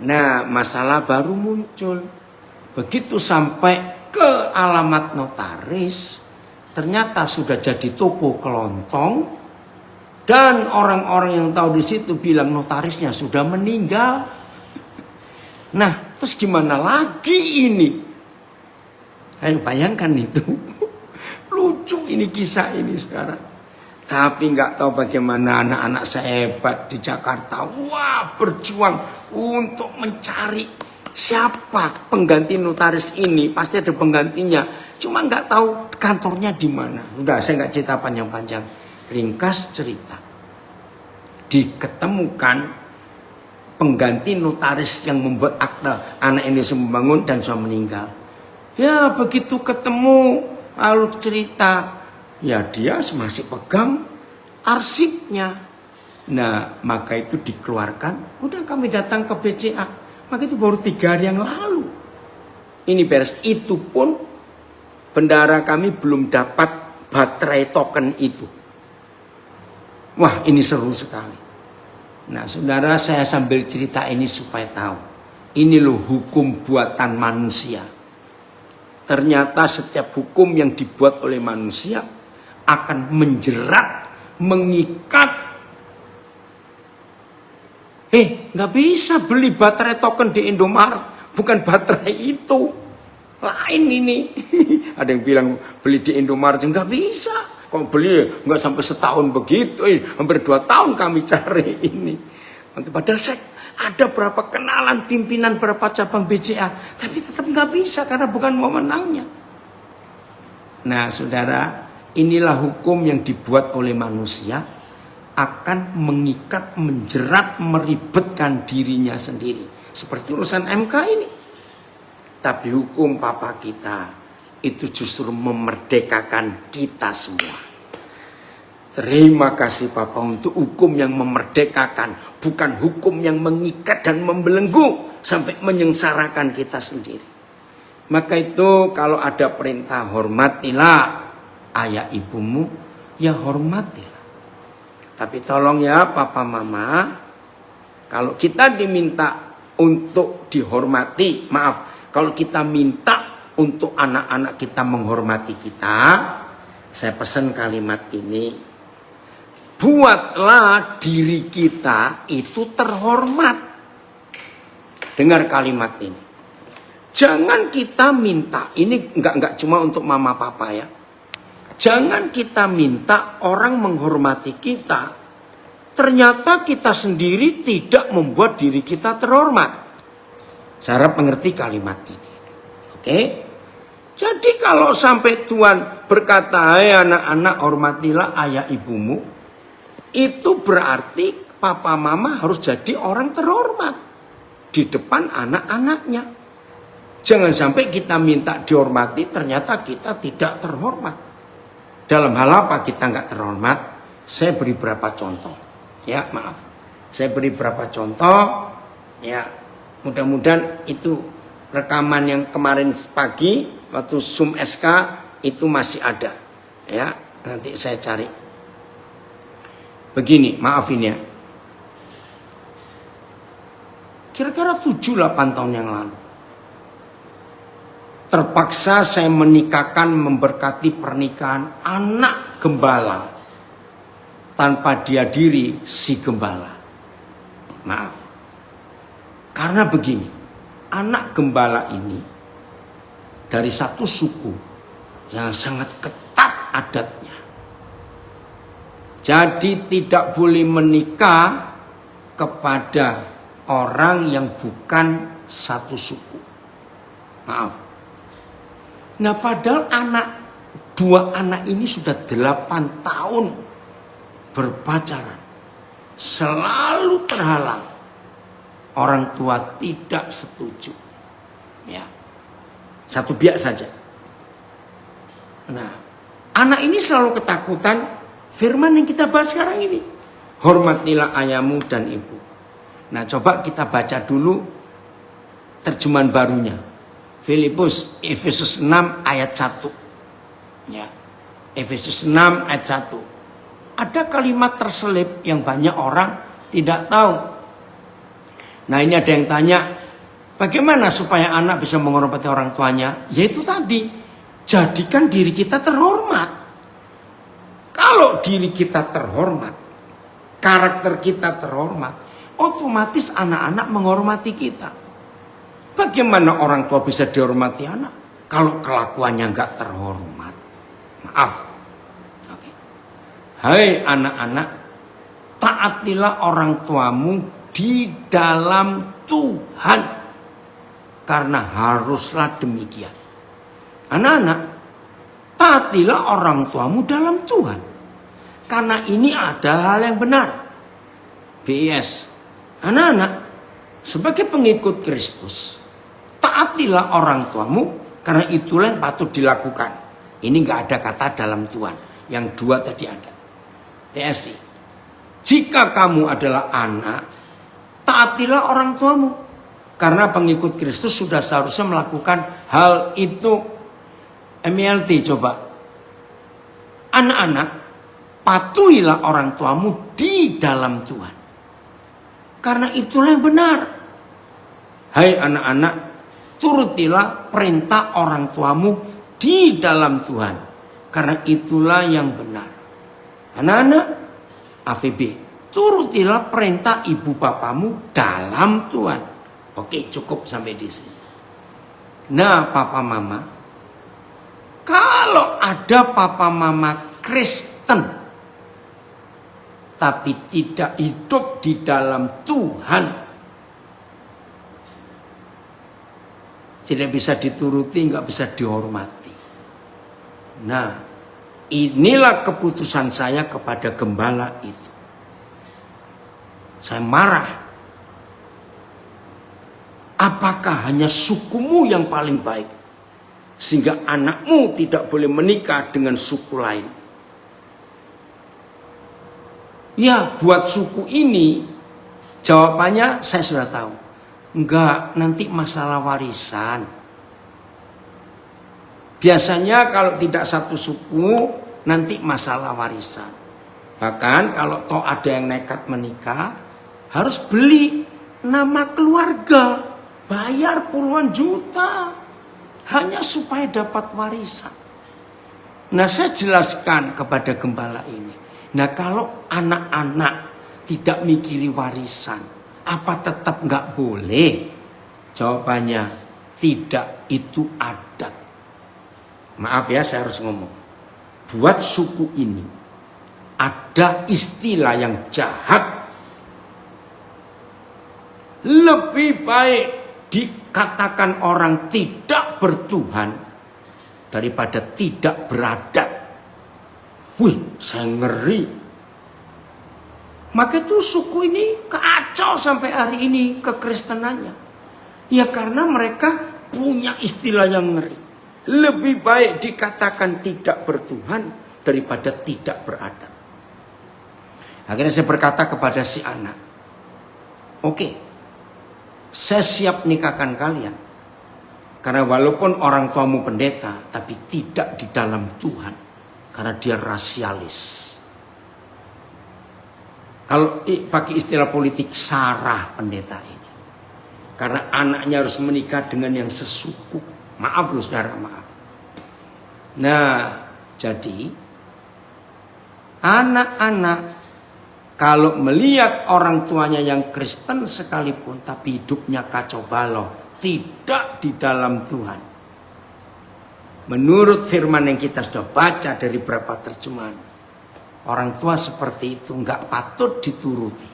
Nah, masalah baru muncul. Begitu sampai ke alamat notaris, ternyata sudah jadi toko kelontong. Dan orang-orang yang tahu di situ bilang notarisnya sudah meninggal. Nah, terus gimana lagi ini? Ayo bayangkan itu. Lucu ini kisah ini sekarang. Tapi nggak tahu bagaimana anak-anak saya hebat di Jakarta. Wah, berjuang untuk mencari siapa pengganti notaris ini. Pasti ada penggantinya. Cuma nggak tahu kantornya di mana. Udah, saya nggak cerita panjang-panjang. Ringkas cerita, diketemukan pengganti notaris yang membuat akta anak Indonesia Membangun dan sudah meninggal. Ya, begitu ketemu lalu cerita, ya dia masih pegang arsipnya. Nah, maka itu dikeluarkan. Udah, kami datang ke BCA, maka itu baru 3 hari yang lalu ini beres. Itu pun bendahara kami belum dapat baterai token itu. Wah, ini seru sekali. Nah, saudara, saya sambil cerita ini supaya tahu. Ini loh hukum buatan manusia. Ternyata setiap hukum yang dibuat oleh manusia akan menjerat, mengikat. Nggak bisa beli baterai token di Indomaret. Bukan baterai itu. Lain ini. Ada yang bilang beli di Indomaret, nggak bisa. Kok beli nggak sampai setahun begitu, hampir 2 tahun kami cari ini. Padahal saya ada berapa kenalan pimpinan berapa cabang BCA, tapi tetap nggak bisa karena bukan wewenangnya. Nah, saudara, inilah hukum yang dibuat oleh manusia akan mengikat, menjerat, meribetkan dirinya sendiri. Seperti urusan MK ini. Tapi hukum Papa kita itu justru memerdekakan kita semua. Terima kasih Papa untuk hukum yang memerdekakan, bukan hukum yang mengikat dan membelenggu sampai menyengsarakan kita sendiri. Maka itu kalau ada perintah hormatilah ayah ibumu, ya hormatilah. Tapi tolong ya Papa Mama, kalau kita diminta untuk dihormati, maaf, kalau kita minta untuk anak-anak kita menghormati kita, saya pesan kalimat ini. Buatlah diri kita itu terhormat. Dengar kalimat ini. Jangan kita minta, ini enggak cuma untuk mama papa ya. Jangan kita minta orang menghormati kita. Ternyata kita sendiri tidak membuat diri kita terhormat. Saya harap mengerti kalimat ini. Oke? Jadi kalau sampai Tuhan berkata, hai anak-anak hormatilah ayah ibumu, itu berarti papa mama harus jadi orang terhormat di depan anak-anaknya. Jangan sampai kita minta dihormati, ternyata kita tidak terhormat. Dalam hal apa kita nggak terhormat? Saya beri beberapa contoh. Ya, maaf. Saya beri beberapa contoh. Ya, mudah-mudahan itu rekaman yang kemarin pagi waktu Zoom SK itu masih ada. Ya, nanti saya cari. Begini, maafin ya. Kira-kira 7-8 tahun yang lalu, terpaksa saya menikahkan, memberkati pernikahan anak gembala tanpa dihadiri si gembala. Maaf. Karena begini, anak gembala ini dari satu suku yang sangat ketat adatnya. Jadi tidak boleh menikah kepada orang yang bukan satu suku. Maaf. Nah padahal dua anak ini sudah 8 tahun berpacaran. Selalu terhalang. Orang tua tidak setuju. Ya. Satu pihak saja. Nah, anak ini selalu ketakutan firman yang kita bahas sekarang ini. Hormatilah ayahmu dan ibu. Nah, coba kita baca dulu terjemahan barunya. Filipus, Efesus 6 ayat 1. Ya. Efesus 6 ayat 1. Ada kalimat terselip yang banyak orang tidak tahu. Nah, ini ada yang tanya, bagaimana supaya anak bisa menghormati orang tuanya? Yaitu tadi, jadikan diri kita terhormat. Kalau diri kita terhormat, karakter kita terhormat, otomatis anak-anak menghormati kita. Bagaimana orang tua bisa dihormati anak kalau kelakuannya nggak terhormat? Maaf. Oke. Hai anak-anak, taatilah orang tuamu di dalam Tuhan, karena haruslah demikian. Anak-anak, taatilah orang tuamu dalam Tuhan, karena ini adalah hal yang benar. BIS, anak-anak, sebagai pengikut Kristus, taatilah orang tuamu, karena itulah yang patut dilakukan. Ini nggak ada kata dalam Tuhan. Yang dua tadi ada. TSI. Jika kamu adalah anak, taatilah orang tuamu, karena pengikut Kristus sudah seharusnya melakukan hal itu. MLT coba. Anak-anak, patuhilah orang tuamu di dalam Tuhan, karena itulah yang benar. Hai anak-anak, turutilah perintah orang tuamu di dalam Tuhan, karena itulah yang benar. Anak-anak, AVB, turutilah perintah ibu bapamu dalam Tuhan. Oke, cukup sampai di sini. Nah, papa mama, kalau ada papa mama Kristen tapi tidak hidup di dalam Tuhan, tidak bisa dituruti, nggak bisa dihormati. Nah, inilah keputusan saya kepada gembala itu. Saya marah. Apakah hanya sukumu yang paling baik, sehingga anakmu tidak boleh menikah dengan suku lain? Ya, buat suku ini, jawabannya saya sudah tahu. Enggak, nanti masalah warisan. Biasanya kalau tidak satu suku, nanti masalah warisan. Bahkan kalau toh ada yang nekat menikah, harus beli nama keluarga, bayar puluhan juta, hanya supaya dapat warisan. Nah, saya jelaskan kepada gembala ini. Nah, kalau anak-anak tidak mikiri warisan, apa tetap nggak boleh? Jawabannya tidak, itu adat. Maaf ya, saya harus ngomong. Buat suku ini ada istilah yang jahat. Lebih baik dikatakan orang tidak bertuhan daripada tidak beradat. Wih, saya ngeri. Maka itu suku ini kacau sampai hari ini kekristenannya. Ya karena mereka punya istilah yang ngeri. Lebih baik dikatakan tidak bertuhan daripada tidak beradat. Akhirnya saya berkata kepada si anak, oke, saya siap nikahkan kalian. Karena walaupun orang tuamu pendeta, tapi tidak di dalam Tuhan. Karena dia rasialis. Kalau pakai istilah politik, sarah pendeta ini. Karena anaknya harus menikah dengan yang sesuku. Maaf loh saudara, maaf. Nah, jadi anak-anak kalau melihat orang tuanya yang Kristen sekalipun, tapi hidupnya kacau balau, tidak di dalam Tuhan. Menurut firman yang kita sudah baca dari beberapa terjemahan, orang tua seperti itu nggak patut dituruti.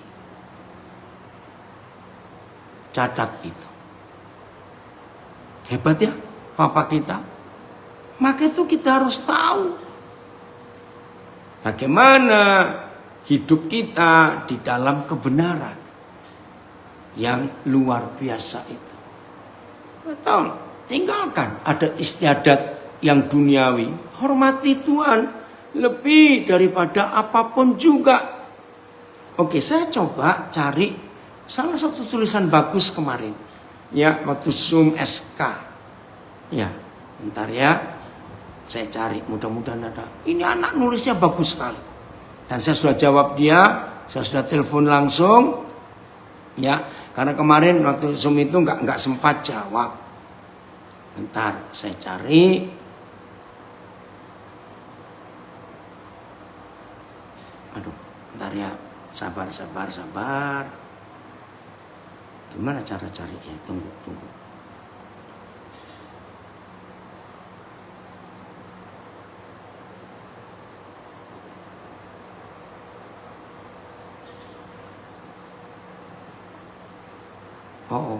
Catat itu. Hebat ya papa kita. Maka itu kita harus tahu bagaimana hidup kita di dalam kebenaran yang luar biasa itu. Betul. Tinggalkan adat istiadat yang duniawi. Hormati Tuhan lebih daripada apapun juga. Oke, saya coba cari salah satu tulisan bagus kemarin. Ya, waktu Zoom SK. Ya, bentar ya. Saya cari, mudah-mudahan ada. Ini anak nulisnya bagus sekali. Dan saya sudah jawab dia, saya sudah telepon langsung. Ya, karena kemarin waktu Zoom itu nggak sempat jawab. Bentar, saya cari. Aduh, bentar ya. Sabar. Gimana cara carinya? Tunggu. Oh.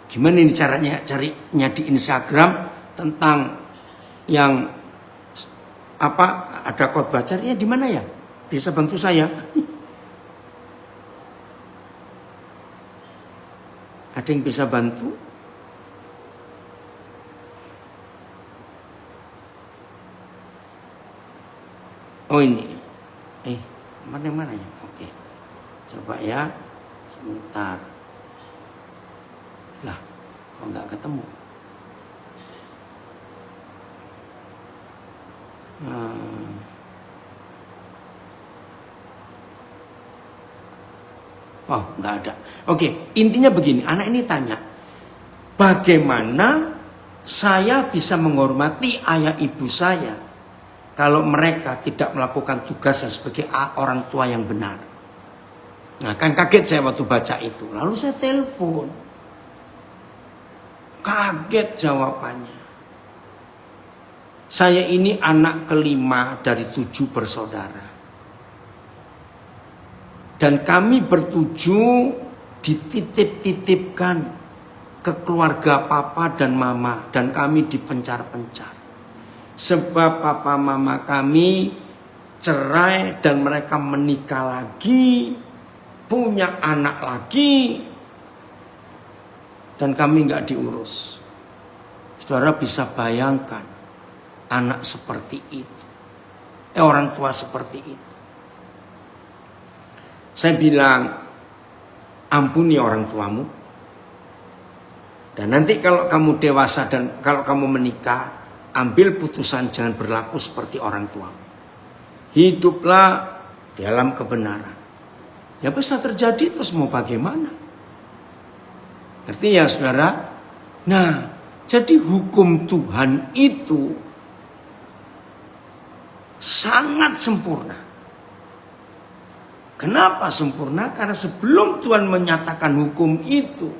Gimana ini caranya carinya di Instagram tentang yang apa, ada khotbah, carinya di mana ya? Bisa bantu saya? Ada yang bisa bantu? Oh ini. Mana ya? Oke. Coba ya. Sebentar. Lah, kok nggak ketemu? Oh, nggak ada. Oke, intinya begini. Anak ini tanya, bagaimana saya bisa menghormati ayah ibu saya kalau mereka tidak melakukan tugasnya sebagai orang tua yang benar? Nah, kan kaget saya waktu baca itu. Lalu saya telepon. Kaget jawabannya. Saya ini anak kelima dari 7 bersaudara. Dan kami bertujuh dititip-titipkan ke keluarga papa dan mama. Dan kami dipencar-pencar. Sebab papa mama kami cerai dan mereka menikah lagi. Punya anak lagi. Dan kami nggak diurus. Saudara bisa bayangkan anak seperti itu. Orang tua seperti itu. Saya bilang, ampuni orang tuamu. Dan nanti kalau kamu dewasa dan kalau kamu menikah, ambil putusan jangan berlaku seperti orang tuamu. Hiduplah dalam kebenaran. Ya bisa terjadi terus mau bagaimana? Ngerti ya saudara? Nah, jadi hukum Tuhan itu sangat sempurna. Kenapa sempurna? Karena sebelum Tuhan menyatakan hukum itu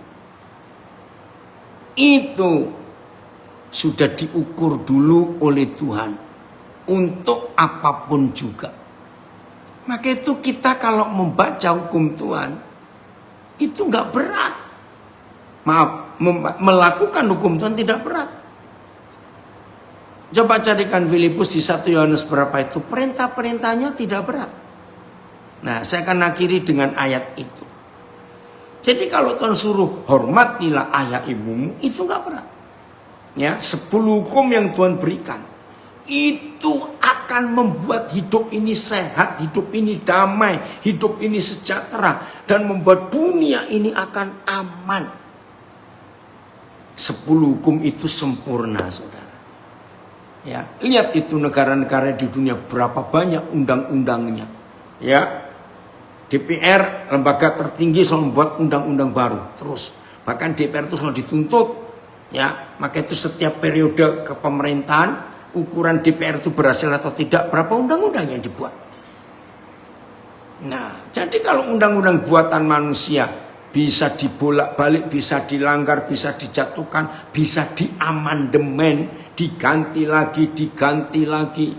sudah diukur dulu oleh Tuhan untuk apapun juga. Maka itu kita kalau membaca hukum Tuhan itu nggak berat. Maaf, melakukan hukum Tuhan tidak berat. Coba carikan Filipus di 1 Yohanes berapa itu. Perintah-perintahnya tidak berat. Nah, saya akan akhiri dengan ayat itu. Jadi kalau Tuhan suruh hormatilah ayah ibumu, itu nggak berat. Ya, 10 hukum yang Tuhan berikan. Itu akan membuat hidup ini sehat, hidup ini damai, hidup ini sejahtera. Dan membuat dunia ini akan aman. 10 hukum itu sempurna, saudara. Ya, lihat itu negara-negara di dunia berapa banyak undang-undangnya. Ya, DPR lembaga tertinggi selalu membuat undang-undang baru terus. Bahkan DPR itu selalu dituntut. Ya, maka itu setiap periode kepemerintahan ukuran DPR itu berhasil atau tidak, berapa undang-undang yang dibuat. Nah, jadi kalau undang-undang buatan manusia bisa dibolak-balik, bisa dilanggar, bisa dijatuhkan, bisa diamandemen, diganti lagi.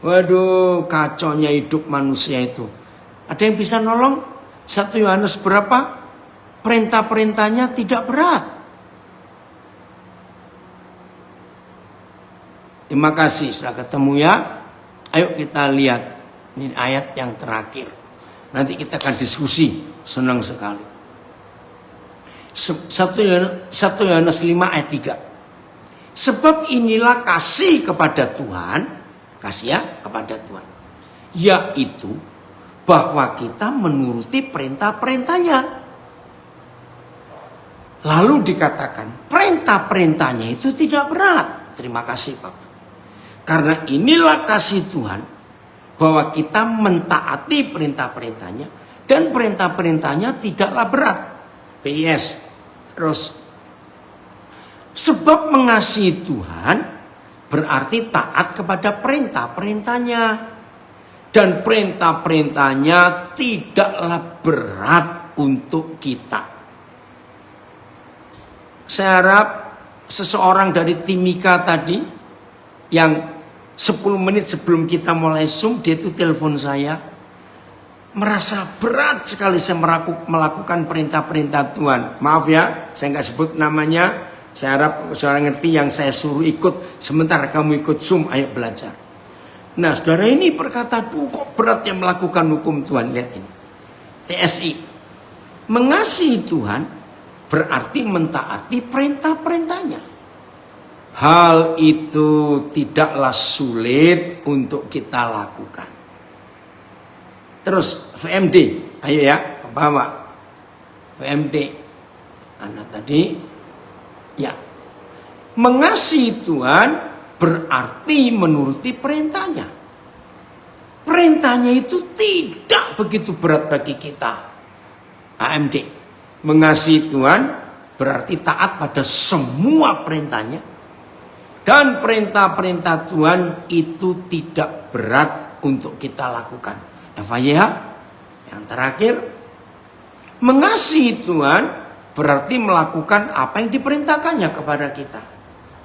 Waduh, kacaunya hidup manusia itu. Ada yang bisa nolong? 1 Yohanes berapa? Perintah-perintahnya tidak berat. Terima kasih, sudah ketemu ya. Ayo kita lihat, ini ayat yang terakhir. Nanti kita akan diskusi, senang sekali. 1 Yohanes 5 ayat 3. Sebab inilah kasih kepada Tuhan, kasih ya kepada Tuhan, yaitu bahwa kita menuruti perintah-perintahnya. Lalu dikatakan perintah-perintahnya itu tidak berat. Terima kasih Pak. Karena inilah kasih Tuhan, bahwa kita mentaati perintah-perintahnya, dan perintah-perintahnya tidaklah berat. PS. Terus, sebab mengasihi Tuhan berarti taat kepada perintah-perintahnya, dan perintah-perintahnya tidaklah berat untuk kita. Saya harap seseorang dari Timika tadi yang 10 menit sebelum kita mulai Zoom, dia itu telepon saya, merasa berat sekali saya melakukan perintah-perintah Tuhan. Maaf ya, saya nggak sebut namanya. Saya harap saudara ngerti yang saya suruh ikut. Sebentar kamu ikut Zoom, ayo belajar. Nah, saudara ini berkata, kok berat yang melakukan hukum Tuhan. Lihat ini, TSI. Mengasihi Tuhan berarti mentaati perintah-perintahnya. Hal itu tidaklah sulit untuk kita lakukan. Terus VMD, ayo ya, bawa VMD. Anak tadi, ya, mengasihi Tuhan berarti menuruti perintahnya. Perintahnya itu tidak begitu berat bagi kita. AMD, mengasihi Tuhan berarti taat pada semua perintahnya. Dan perintah-perintah Tuhan itu tidak berat untuk kita lakukan. FYH, yang terakhir, mengasihi Tuhan berarti melakukan apa yang diperintahkannya kepada kita.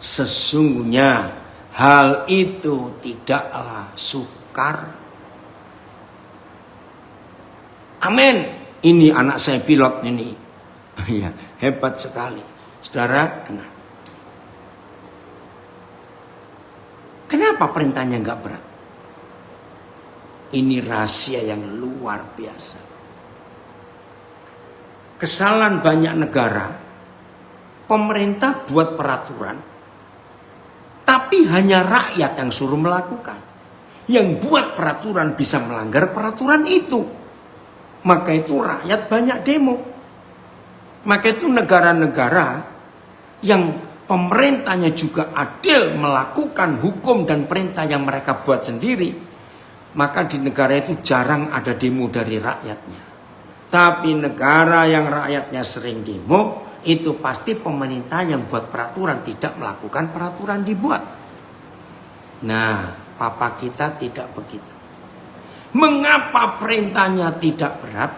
Sesungguhnya hal itu tidaklah sukar. Amin. Ini anak saya pilot ini. Ya, hebat sekali. Saudara, dengar. Kenapa perintahnya nggak berat? Ini rahasia yang luar biasa. Kesalahan banyak negara, pemerintah buat peraturan, tapi hanya rakyat yang suruh melakukan. Yang buat peraturan bisa melanggar peraturan itu. Maka itu rakyat banyak demo. Maka itu negara-negara yang pemerintahnya juga adil melakukan hukum dan perintah yang mereka buat sendiri, maka di negara itu jarang ada demo dari rakyatnya. Tapi negara yang rakyatnya sering demo, itu pasti pemerintah yang buat peraturan tidak melakukan peraturan dibuat. Nah, papa kita tidak begitu. Mengapa perintahnya tidak berat?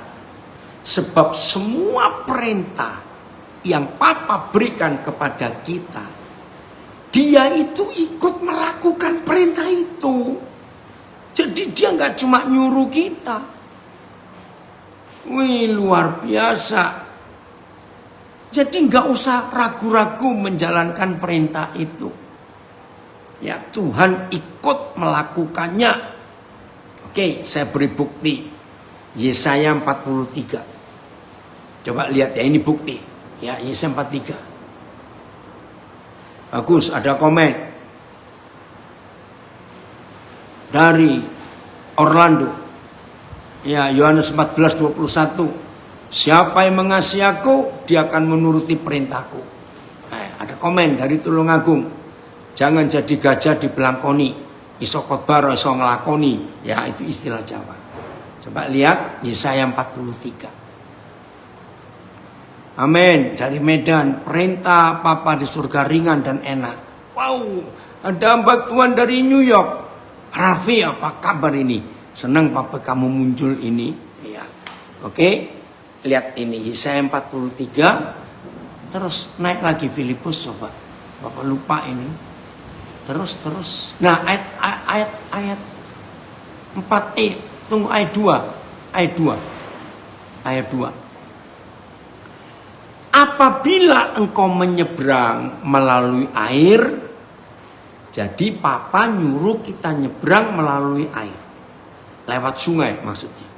Sebab semua perintah yang papa berikan kepada kita, dia itu ikut melakukan perintah itu. Jadi dia nggak cuma nyuruh kita. Wih, luar biasa. Jadi nggak usah ragu-ragu menjalankan perintah itu. Ya, Tuhan ikut melakukannya. Oke, saya beri bukti. Yesaya 43. Coba lihat ya, ini bukti. Ya, Yesaya 43. Bagus, ada komen dari Orlando. Ya, Yohanes 14:21. Siapa yang mengasihi aku, dia akan menuruti perintahku. Nah, ada komen dari Tulungagung. Jangan jadi gajah dibelangkoni. Iso khotbah, iso ngelakoni. Ya, itu istilah Jawa. Coba lihat Yesaya 43. Amin. Dari Medan, perintah Papa di surga ringan dan enak. Wow, ada hamba Tuhan dari New York. Raffi, apa kabar ini? Senang Papa kamu muncul ini. Ya. Oke, lihat ini Yesaya 43. Terus naik lagi Filipus, coba. Bapak lupa ini. Terus. Nah, ayat 4e, tunggu ayat 2. Apabila engkau menyeberang melalui air, jadi Papa nyuruh kita nyeberang melalui air. Lewat sungai maksudnya.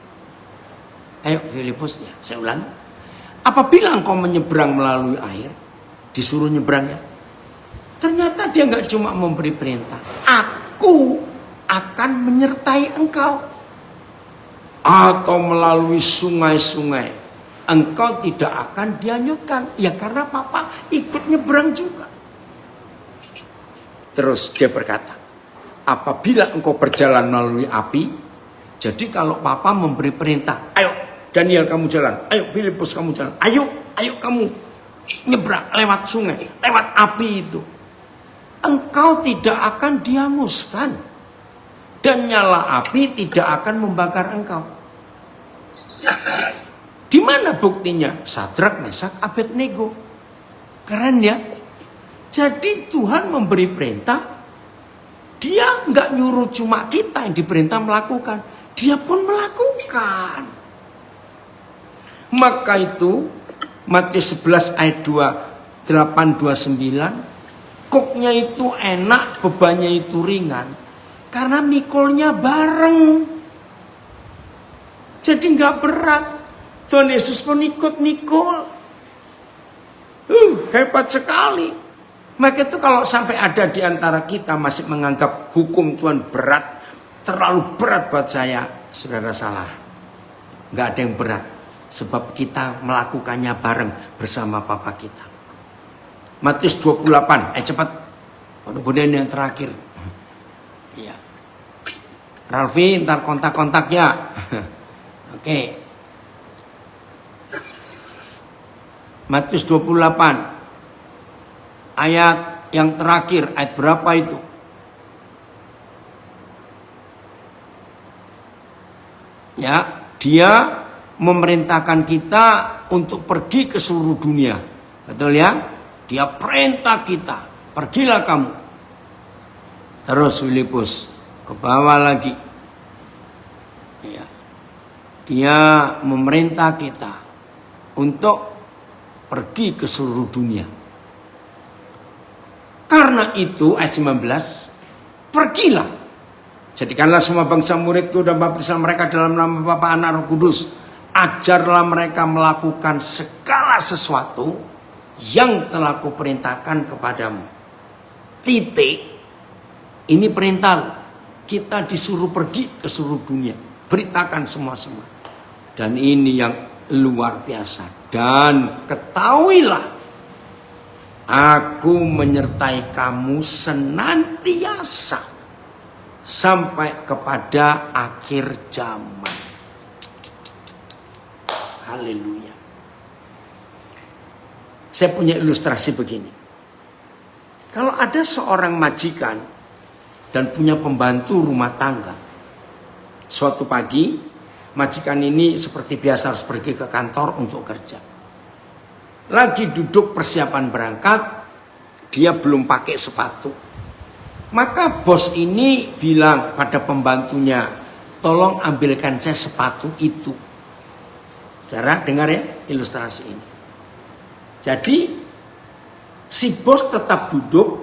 Ayo Filipus ya, saya ulang. Apabila engkau menyeberang melalui air, disuruh nyeberang ya. Ternyata dia nggak cuma memberi perintah. Aku akan menyertai engkau. Atau melalui sungai-sungai. Engkau tidak akan dihanyutkan. Ya karena Papa ikut nyeberang juga. Terus dia berkata, apabila engkau berjalan melalui api, jadi kalau Papa memberi perintah, ayo Daniel kamu jalan, ayo Filipus kamu jalan, ayo kamu nyebrang lewat sungai, lewat api itu. Engkau tidak akan dihanguskan. Dan nyala api tidak akan membakar engkau. Di mana buktinya? Sadrak, Mesak, Abednego. Keren ya. Jadi Tuhan memberi perintah. Dia nggak nyuruh cuma kita yang diperintah melakukan. Dia pun melakukan. Maka itu Matius 11 ayat 28-29. Koknya itu enak, bebannya itu ringan. Karena mikulnya bareng. Jadi nggak berat. Tuhan Yesus pun ikut mikul. Hebat sekali. Maka itu kalau sampai ada di antara kita masih menganggap hukum Tuhan berat, terlalu berat buat saya, saudara salah. Nggak ada yang berat. Sebab kita melakukannya bareng bersama Papa kita. Matius 28, cepat. Mudah-mudahan yang terakhir. Iya. Ralfi, ntar kontak-kontak ya. Oke. Matius 28. Ayat yang terakhir, ayat berapa itu? Ya, dia memerintahkan kita untuk pergi ke seluruh dunia. Betul ya? Dia perintah kita, pergilah kamu. Terus Filipus ke bawah lagi. Ya. Dia memerintah kita untuk pergi ke seluruh dunia. Karena itu ayat 19, pergilah. Jadikanlah semua bangsa muridku dan baptislah mereka dalam nama Bapa, Anak, Roh Kudus. Ajarlah mereka melakukan segala sesuatu yang telah kuperintahkan kepadamu. Titik. Ini perintah. Kita disuruh pergi ke seluruh dunia. Beritakan semua-semua. Dan ini yang luar biasa. Dan ketahuilah, aku menyertai kamu senantiasa sampai kepada akhir zaman. Haleluya. Saya punya ilustrasi begini. Kalau ada seorang majikan dan punya pembantu rumah tangga. Suatu pagi, majikan ini seperti biasa harus pergi ke kantor untuk kerja. Lagi duduk persiapan berangkat, dia belum pakai sepatu. Maka bos ini bilang pada pembantunya, tolong ambilkan saya sepatu itu. Saudara dengar ya ilustrasi ini. Jadi si bos tetap duduk,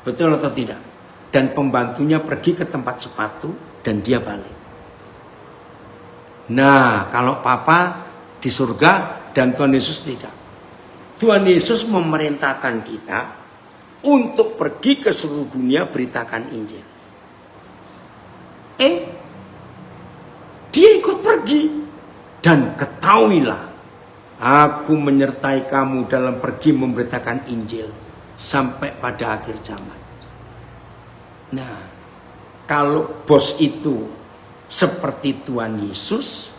betul atau tidak? Dan pembantunya pergi ke tempat sepatu dan dia balik. Nah, kalau Papa di surga dan Tuhan Yesus tidak. Tuhan Yesus memerintahkan kita untuk pergi ke seluruh dunia beritakan Injil. Dia ikut pergi. Dan ketahuilah, aku menyertai kamu dalam pergi memberitakan Injil. sampai pada akhir zaman. Nah, kalau bos itu seperti Tuhan Yesus,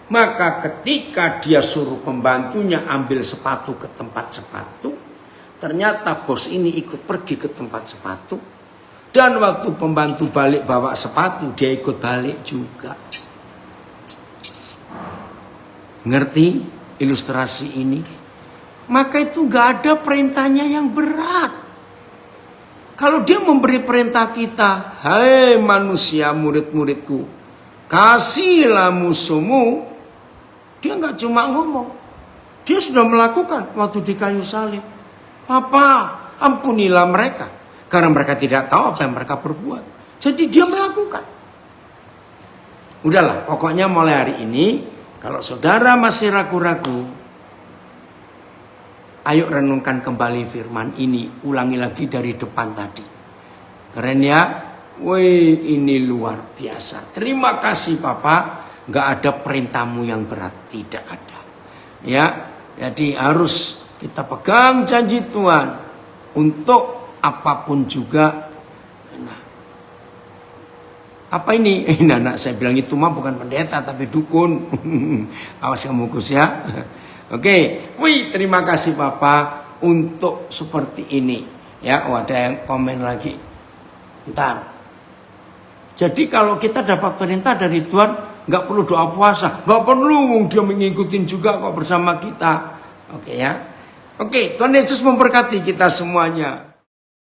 maka ketika dia suruh pembantunya ambil sepatu ke tempat sepatu, ternyata bos ini ikut pergi ke tempat sepatu. Dan waktu pembantu balik bawa sepatu, dia ikut balik juga. Ngerti ilustrasi ini? Maka itu gak ada perintahnya yang berat. Kalau dia memberi perintah kita, hai manusia murid-muridku, kasihlah musuhmu. Dia nggak cuma ngomong, dia sudah melakukan waktu di kayu salib. Papa, ampunilah mereka, karena mereka tidak tahu apa yang mereka perbuat. Jadi dia melakukan. Udahlah, pokoknya mulai hari ini, kalau saudara masih ragu-ragu, ayo renungkan kembali firman ini, ulangi lagi dari depan tadi. Keren ya? Wih, ini luar biasa. Terima kasih Papa. Nggak ada perintahmu yang berat, tidak ada. Ya, jadi harus kita pegang janji Tuhan untuk apapun juga. Nah, apa ini? Anak saya bilang itu mah bukan pendeta tapi dukun. Awas kamu Gus ya. Oke, wih, terima kasih Papa untuk seperti ini. Ya, ada yang komen lagi. Ntar. Jadi kalau kita dapat perintah dari Tuhan, nggak perlu doa puasa, nggak perlu, dia mengikutin juga kok bersama kita. Oke ya. Oke, Tuhan Yesus memberkati kita semuanya.